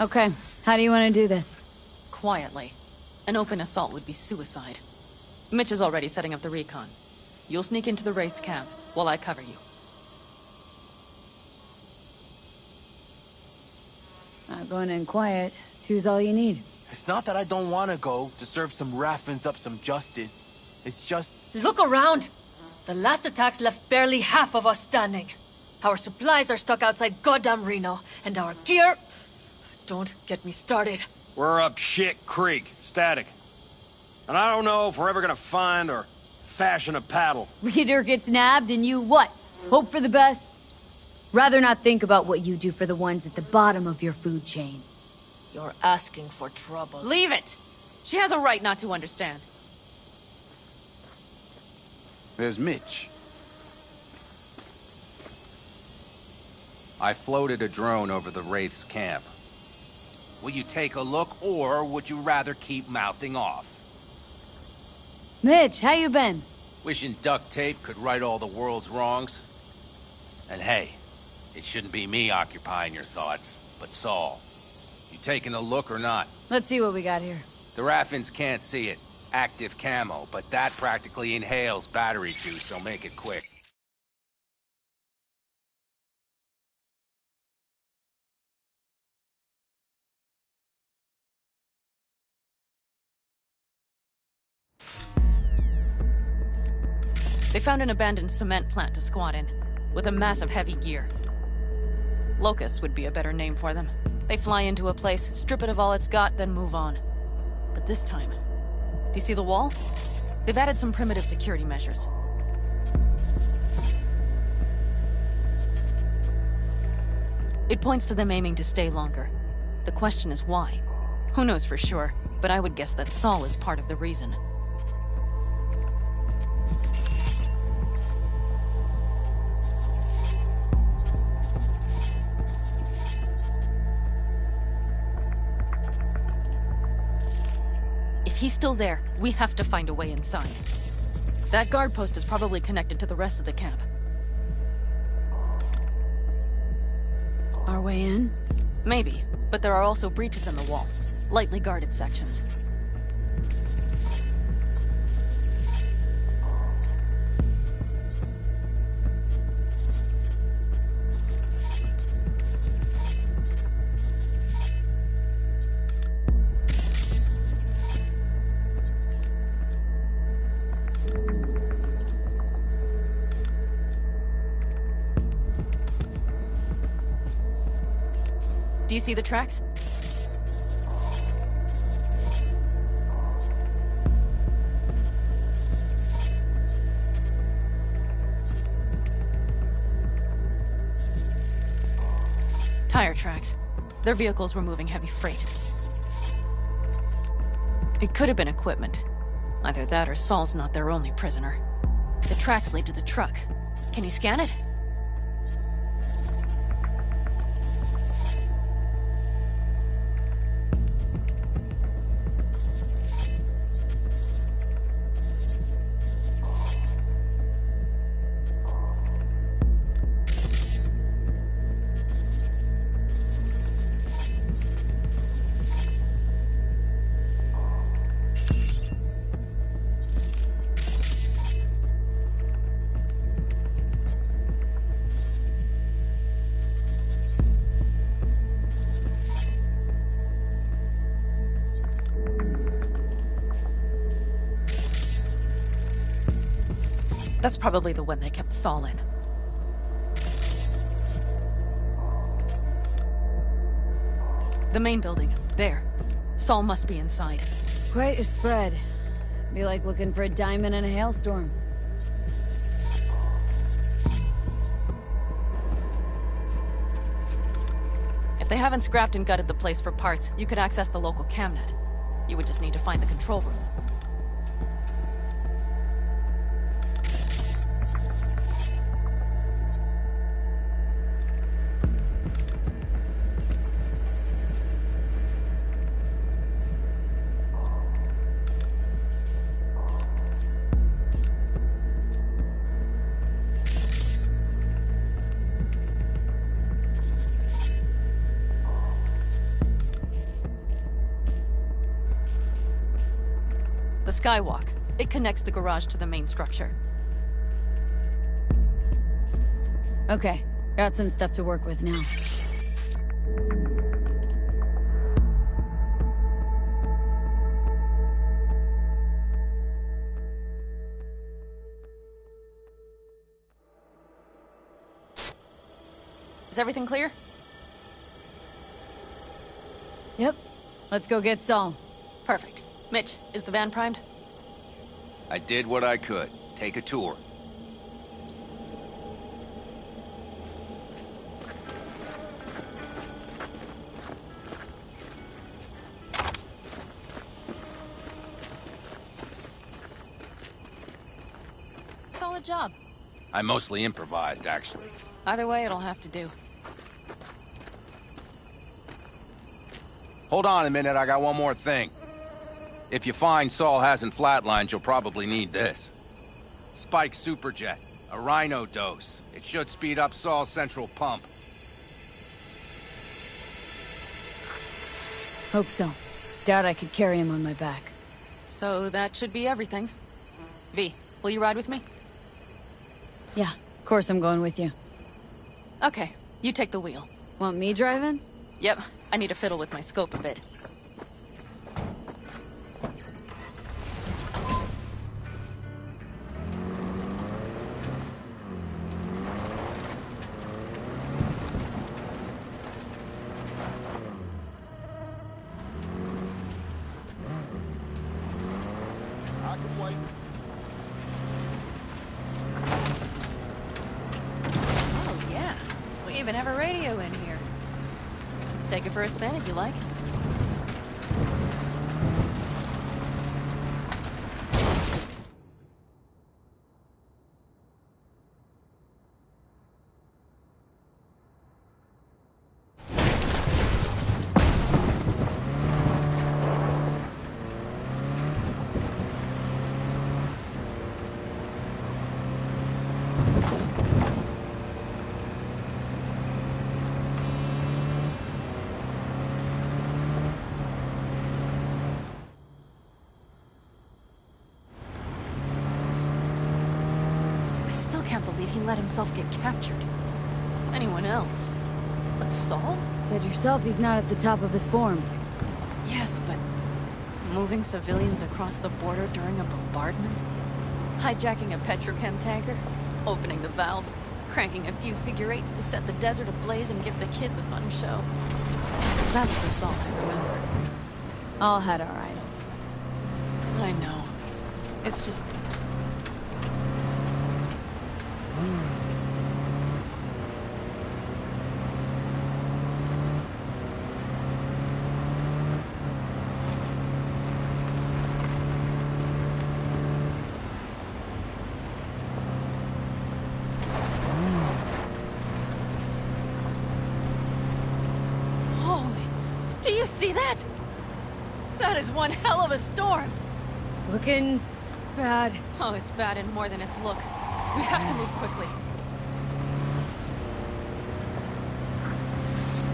Okay, how do you want to do this? Quietly. An open assault would be suicide. Mitch is already setting up the recon. You'll sneak into the Wraith's camp, while I cover you. Going in quiet. Two's all you need. It's not that I don't want to go to serve some Raffins up some justice. It's just... Look around! The last attacks left barely half of us standing. Our supplies are stuck outside goddamn Reno, and our gear... Don't get me started. We're up shit creek, static. And I don't know if we're ever gonna find or fashion a paddle. Leader gets nabbed and you what? Hope for the best? Rather not think about what you do for the ones at the bottom of your food chain. You're asking for trouble. Leave it! She has a right not to understand. There's Mitch. I floated a drone over the Wraith's camp. Will you take a look, or would you rather keep mouthing off? Mitch, how you been? Wishing duct tape could right all the world's wrongs. And hey, it shouldn't be me occupying your thoughts, but Saul. You taking a look or not? Let's see what we got here. The Raffins can't see it. Active camo, but that practically inhales battery juice, so make it quick. They found an abandoned cement plant to squat in, with a massive heavy gear. Locusts would be a better name for them. They fly into a place, strip it of all it's got, then move on. But this time... Do you see the wall? They've added some primitive security measures. It points to them aiming to stay longer. The question is why? Who knows for sure, but I would guess that Saul is part of the reason. If he's still there, we have to find a way inside. That guard post is probably connected to the rest of the camp. Our way in? Maybe, but there are also breaches in the wall. Lightly guarded sections. Do you see the tracks? Tire tracks. Their vehicles were moving heavy freight. It could have been equipment. Either that or Saul's not their only prisoner. The tracks lead to the truck. Can you scan it? That's probably the one they kept Saul in. The main building. There. Saul must be inside. Quite a spread. Be like looking for a diamond in a hailstorm. If they haven't scrapped and gutted the place for parts, you could access the local camnet. You would just need to find the control room. The skywalk. It connects the garage to the main structure. Okay, got some stuff to work with now. Is everything clear? Yep. Let's go get Saul. Perfect. Mitch, is the van primed? I did what I could. Take a tour. Solid job. I mostly improvised, actually. Either way, it'll have to do. Hold on a minute, I got one more thing. If you find Saul hasn't flatlined, you'll probably need this. Spike Superjet, a Rhino dose. It should speed up Saul's central pump. Hope so. Doubt I could carry him on my back. So that should be everything. V, will you ride with me? Yeah, of course I'm going with you. Okay, you take the wheel. Want me driving? Yep, I need to fiddle with my scope a bit. Oh yeah, we even have a radio in here. Take it for a spin if you like. I still can't believe he let himself get captured. Anyone else? But Saul? Said yourself he's not at the top of his form. Yes, but moving civilians across the border during a bombardment? Hijacking a petrochem tanker? Opening the valves? Cranking a few figure eights to set the desert ablaze and give the kids a fun show? That's the Saul I remember. All had our idols. I know. It's just... Do you see that? That is one hell of a storm. Looking bad. Oh, it's bad in more than its look. We have to move quickly.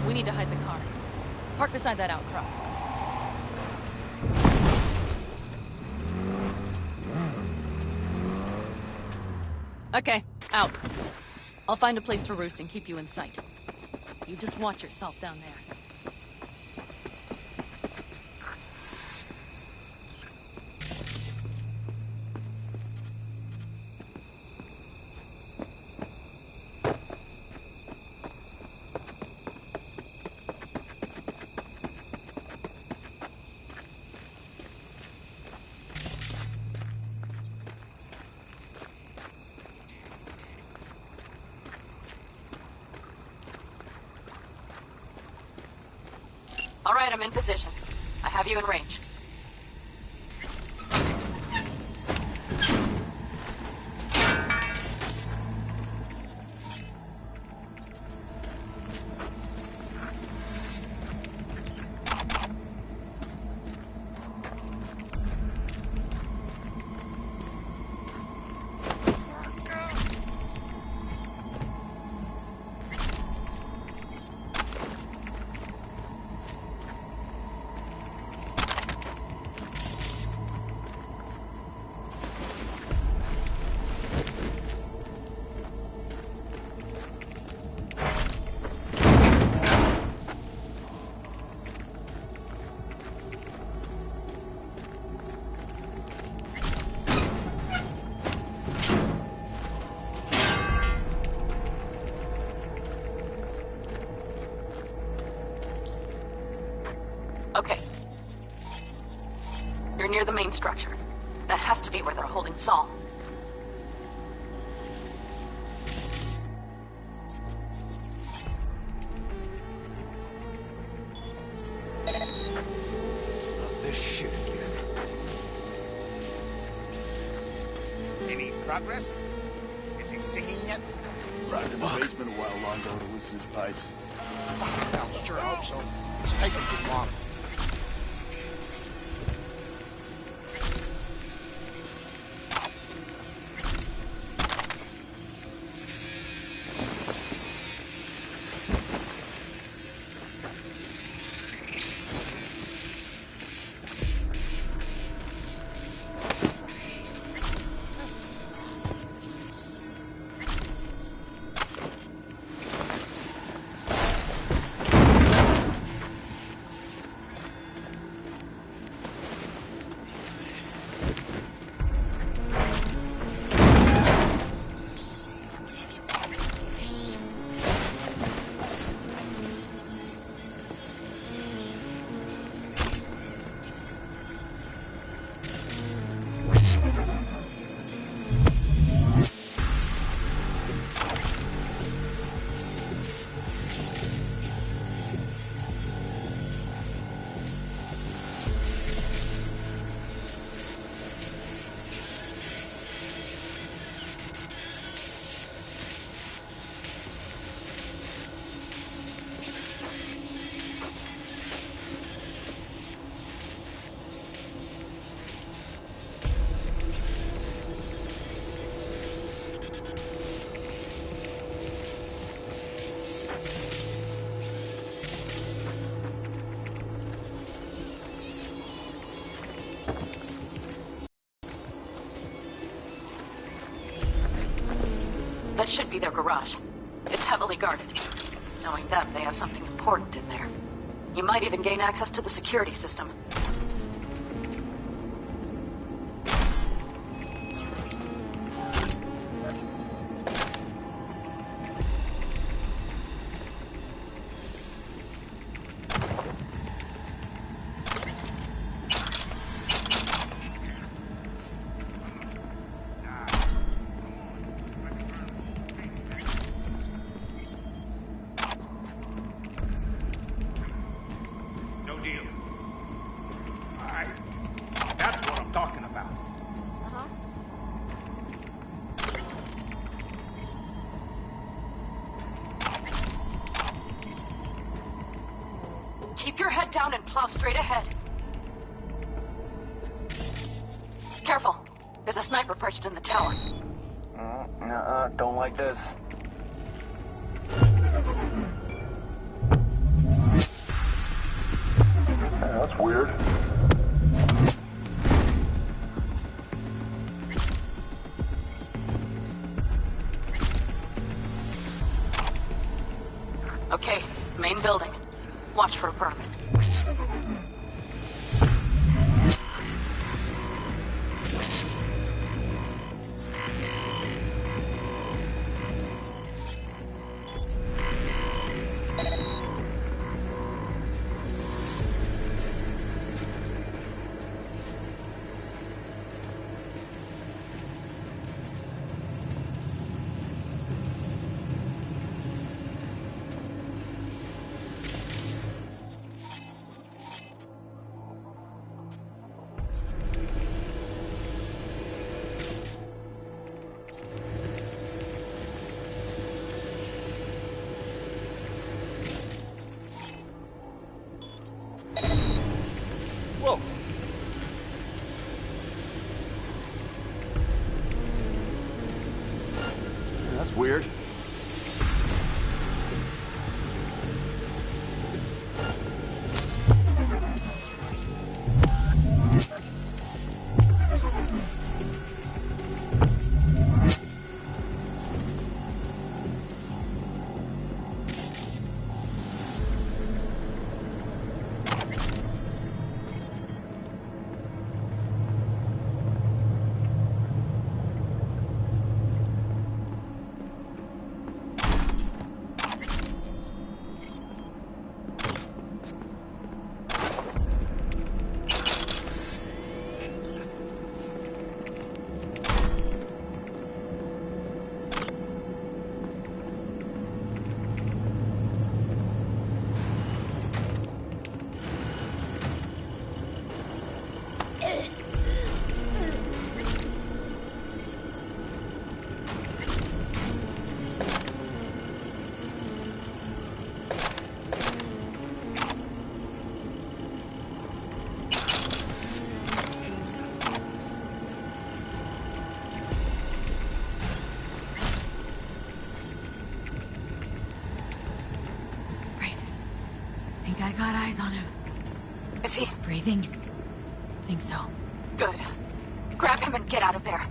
We need to hide the car. Park beside that outcrop. Okay, out. I'll find a place to roost and keep you in sight. You just watch yourself down there. All right, I'm in position. I have you in range. Okay. You're near the main structure. That has to be where they're holding Saul. This shit again. Any progress? Is he singing yet? Right in the basement a while longer to loosen his pipes. Well, sure hope so. It's taking too long. That should be their garage. It's heavily guarded. Knowing them, they have something important in there. You might even gain access to the security system. I'm talking about. Keep your head down and plow straight ahead. Careful. There's a sniper perched in the tower. Don't like this. That's weird. Okay, main building. Watch for vermin. Whoa. That's weird. I got eyes on him. Is he? Breathing? Think so. Good. Grab him and get out of there.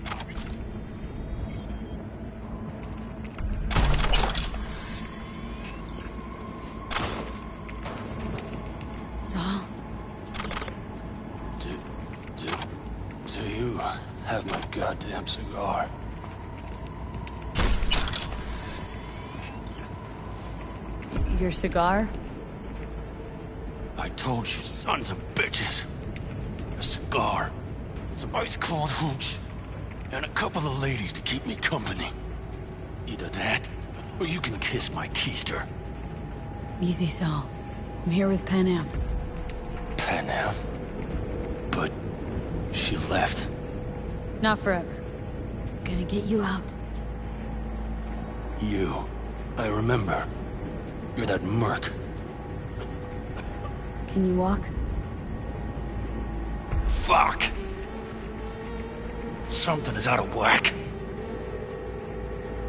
Saul? Do you have my goddamn cigar? Your cigar? I told you, sons of bitches. A cigar, some ice-cold hooch, and a couple of ladies to keep me company. Either that, or you can kiss my keister. Easy, Saul. I'm here with Pan Am. Pan Am? But she left. Not forever. Gonna get you out. You. I remember. You're that merc. Can you walk? Fuck! Something is out of whack.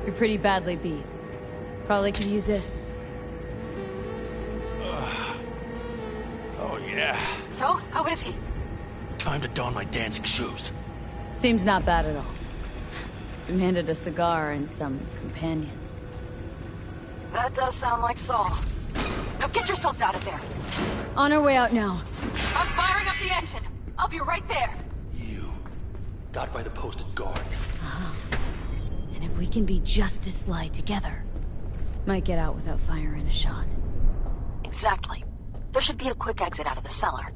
You're pretty badly beat. Probably could use this. Oh, yeah. So, how is he? Time to don my dancing shoes. Seems not bad at all. Demanded a cigar and some companions. That does sound like Saul. Now get yourselves out of there. On our way out now. I'm firing up the engine. I'll be right there. Got by the posted guards. And if we can be just as sly together, might get out without firing a shot. Exactly. There should be a quick exit out of the cellar.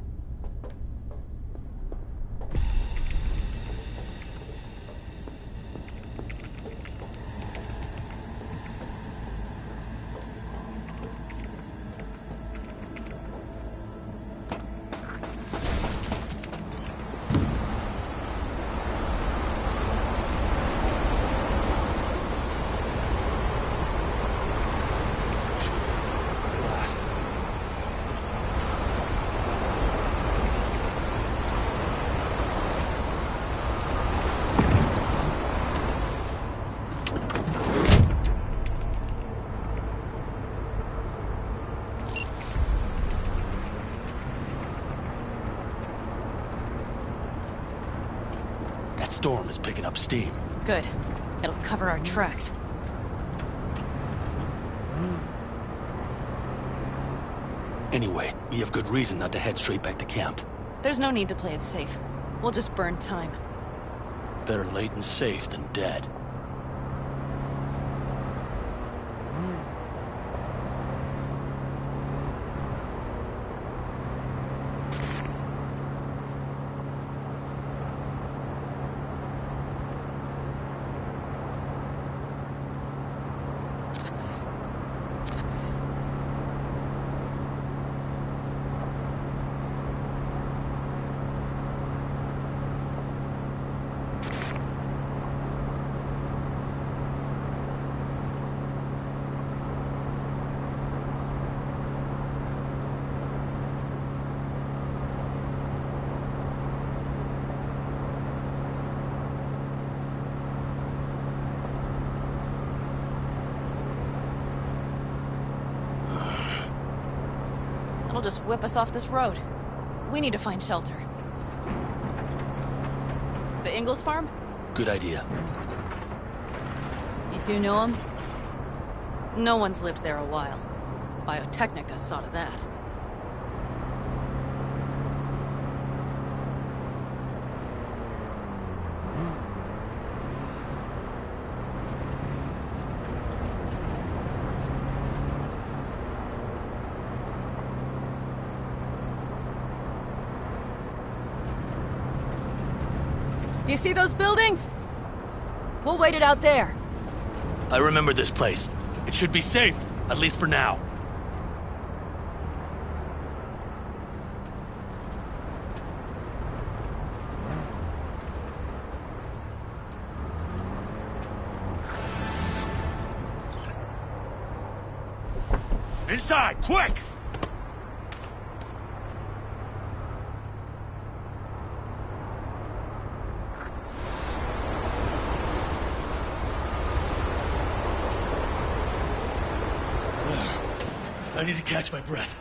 storm is picking up steam. Good. It'll cover our tracks. Anyway, we have good reason not to head straight back to camp. There's no need to play it safe. We'll just burn time. Better late and safe than dead. It'll just whip us off this road. We need to find shelter. The Ingalls farm? Good idea. You two know him? No one's lived there a while. Biotechnica saw to that. Do you see those buildings? We'll wait it out there. I remember this place. It should be safe, at least for now. Inside, quick! I need to catch my breath.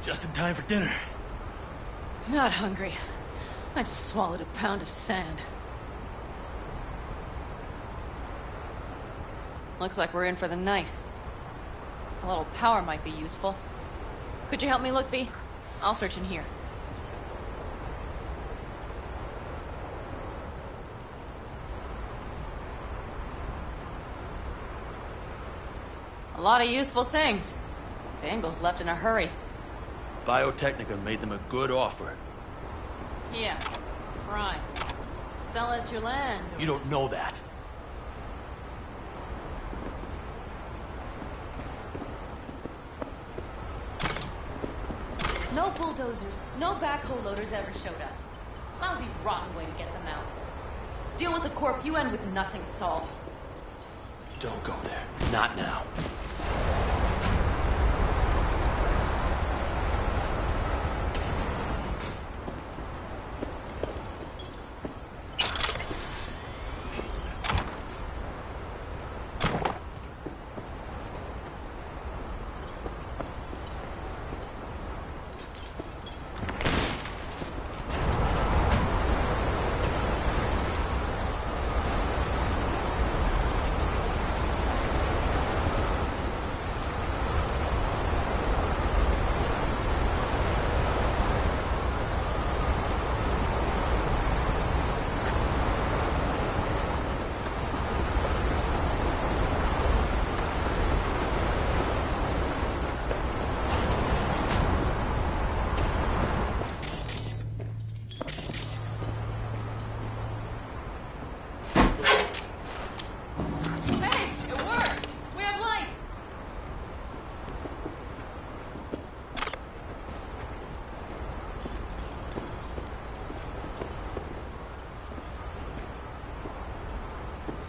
Just in time for dinner. Not hungry. I just swallowed a pound of sand. Looks like we're in for the night. A little power might be useful. Could you help me look, V? I'll search in here. A lot of useful things. The Ingalls left in a hurry. Biotechnica made them a good offer. Yeah, prime. Sell us your land. You don't know that. No bulldozers, no backhoe loaders ever showed up. Lousy, rotten way to get them out. Deal with the corp, you end with nothing solved. Don't go there. Not now.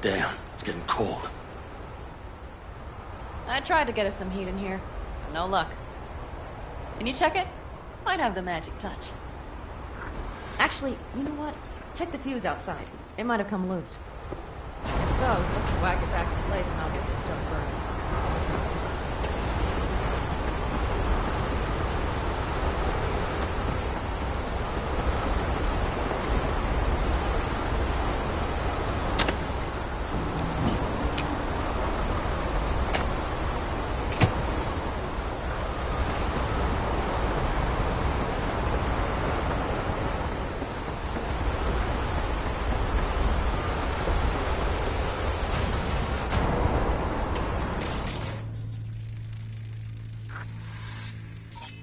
Damn, it's getting cold. I tried to get us some heat in here. No luck. Can you check it? Might have the magic touch. Actually, you know what? Check the fuse outside. It might have come loose. If So, just whack it back in place and I'll get this junk burning.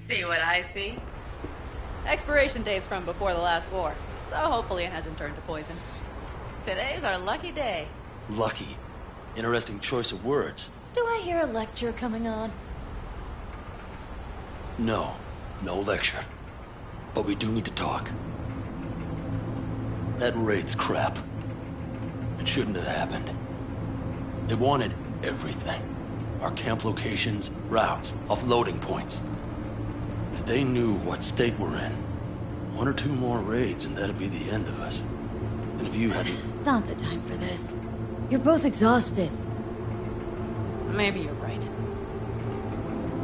See what I see? Expiration date's from before the last war, so hopefully it hasn't turned to poison. Today's our lucky day. Lucky. Interesting choice of words. Do I hear a lecture coming on? No. No lecture. But we do need to talk. That raid's crap. It shouldn't have happened. They wanted everything. Our camp locations, routes, offloading points. If they knew what state we're in, 1 or 2 more raids and that'd be the end of us. And if you hadn't... Not the time for this. You're both exhausted. Maybe you're right.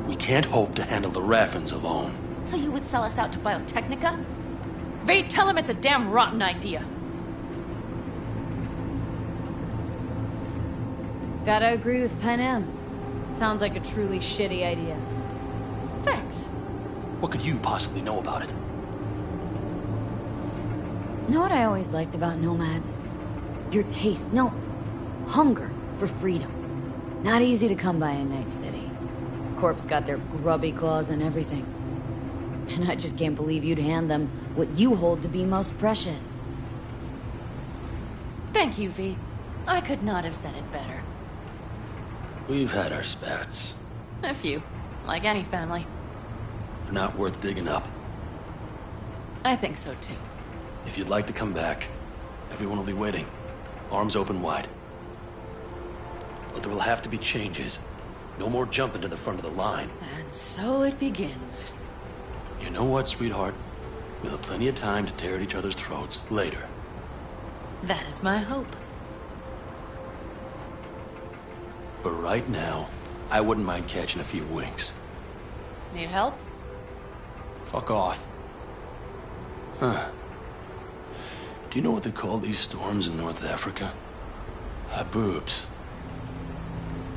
We can't hope to handle the Raffins alone. So you would sell us out to Biotechnica? Vade, tell him it's a damn rotten idea. Gotta agree with Pen M. Sounds like a truly shitty idea. Thanks. What could you possibly know about it? Know what I always liked about nomads? Your taste, no, hunger for freedom. Not easy to come by in Night City. Corp's got their grubby claws and everything. And I just can't believe you'd hand them what you hold to be most precious. Thank you, V. I could not have said it better. We've had our spats. A few, like any family. They're not worth digging up. I think so too. If you'd like to come back, everyone will be waiting. Arms open wide. But there will have to be changes. No more jumping to the front of the line. And so it begins. You know what, sweetheart? We'll have plenty of time to tear at each other's throats later. That is my hope. But right now, I wouldn't mind catching a few winks. Need help? Fuck off. Huh. Do you know what they call these storms in North Africa? Haboobs.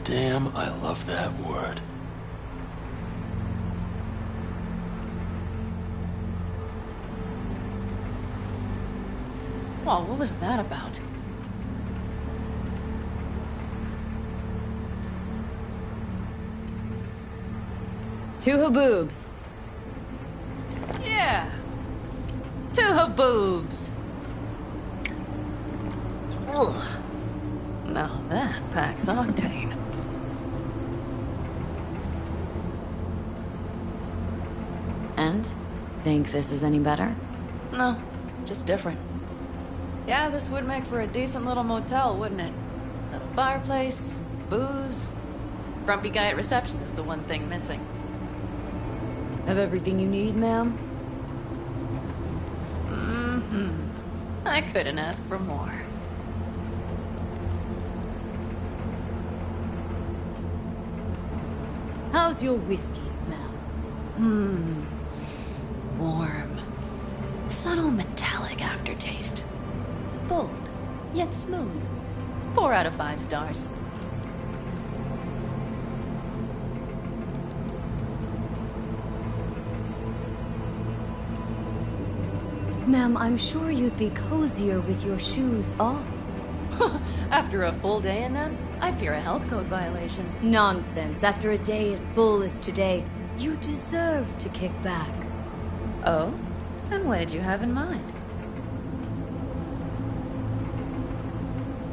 Damn, I love that word. Well, what was that about? Two haboobs. Yeah. 2 haboobs. Ugh. Now that packs octane. And? Think this is any better? No, just different. Yeah, this would make for a decent little motel, wouldn't it? Little fireplace, booze. Grumpy guy at reception is the one thing missing. Have everything you need, ma'am? Mm-hmm. I couldn't ask for more. How's your whiskey, ma'am? Warm. Subtle metallic aftertaste. Bold, yet smooth. 4 out of 5 stars. Ma'am, I'm sure you'd be cozier with your shoes off. After a full day in them, I'd fear a health code violation. Nonsense. After a day as full as today, you deserve to kick back. Oh? And what did you have in mind?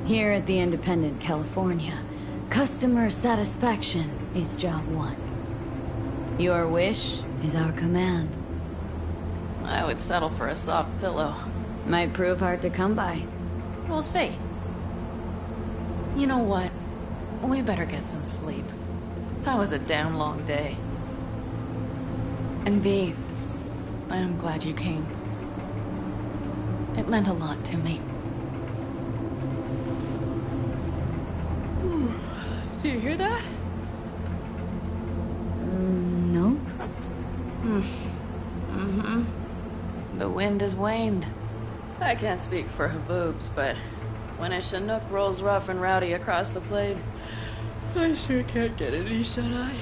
Here at the Independent California, customer satisfaction is job 1. Your wish is our command. I would settle for a soft pillow. Might prove hard to come by. We'll see. You know what? We better get some sleep. That was a damn long day. And V, I am glad you came. It meant a lot to me. Do you hear that? Nope. Mm-hmm. The wind has waned. I can't speak for her boobs, but when a Chinook rolls rough and rowdy across the blade, I sure can't get any shut-eye.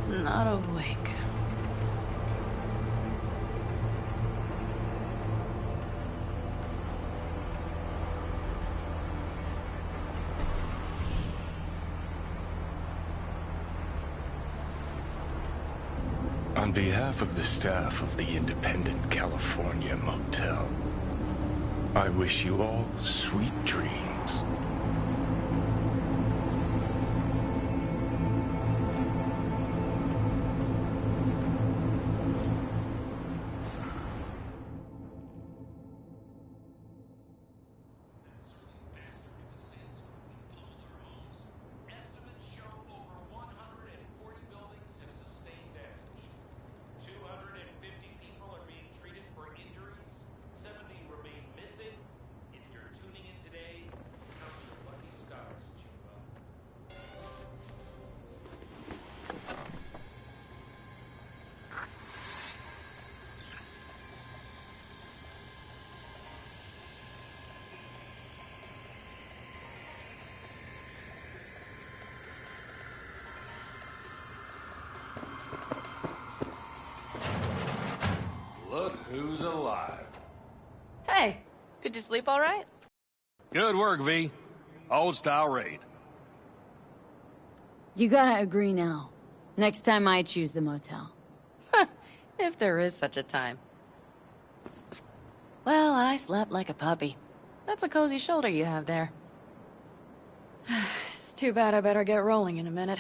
Not a wink. On behalf of the staff of the Independent California Motel, I wish you all sweet dreams. Look who's alive. Hey, did you sleep all right? Good work, V. Old-style raid. You gotta agree now. Next time I choose the motel. If there is such a time. Well, I slept like a puppy. That's a cozy shoulder you have there. It's too bad I better get rolling in a minute.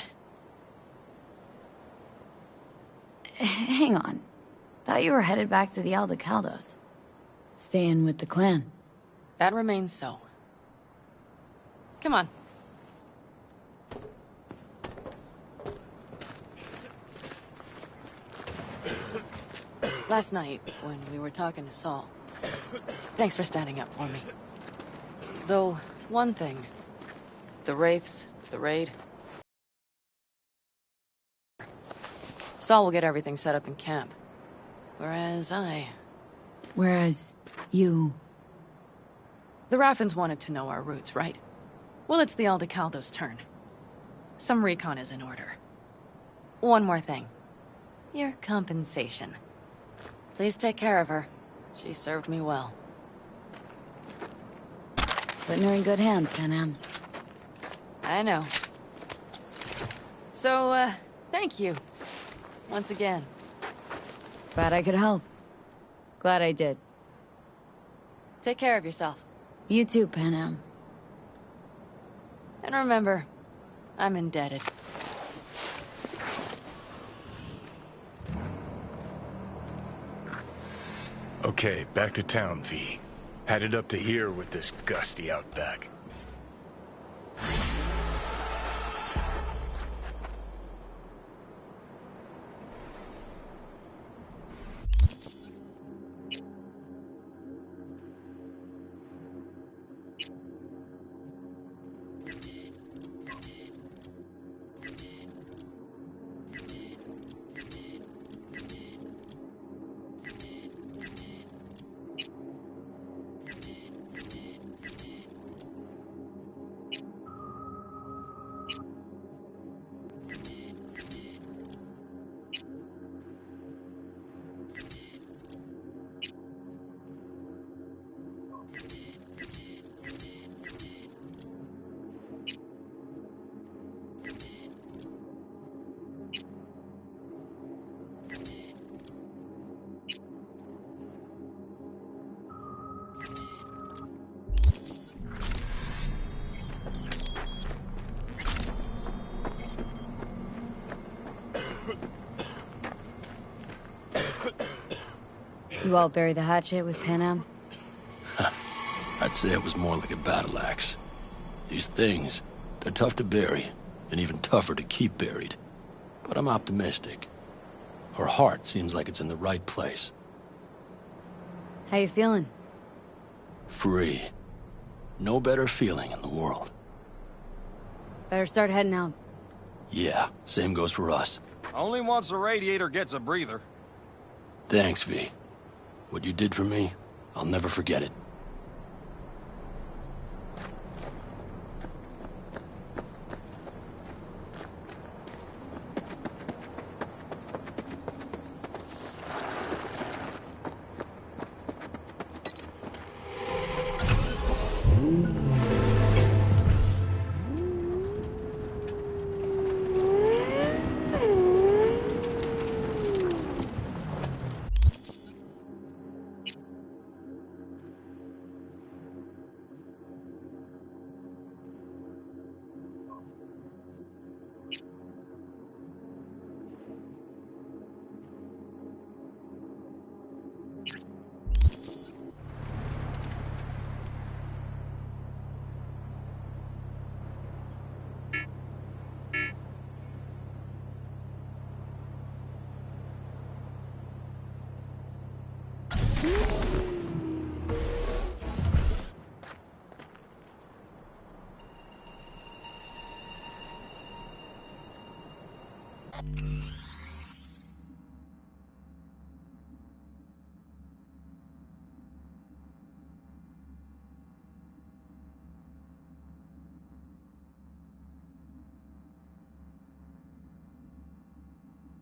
Hang on. Thought you were headed back to the Aldecaldos. Staying with the clan. That remains so. Come on. Last night, when we were talking to Saul, thanks for standing up for me. Though, one thing. The Wraiths, the raid. Saul will get everything set up in camp. Whereas you... The Raffins wanted to know our roots, right? Well, it's the Aldecaldos' turn. Some recon is in order. One more thing. Your compensation. Please take care of her. She served me well. Putting her in good hands, Panam. I know. So, thank you. Once again. Glad I could help. Glad I did. Take care of yourself. You too, Panam. And remember, I'm indebted. Okay, back to town, V. Headed up to here with this gusty outback. You all bury the hatchet with Panam? I'd say it was more like a battle axe. These things, they're tough to bury, and even tougher to keep buried. But I'm optimistic. Her heart seems like it's in the right place. How you feeling? Free. No better feeling in the world. Better start heading out. Yeah, same goes for us. Only once the radiator gets a breather. Thanks, V. What you did for me, I'll never forget it.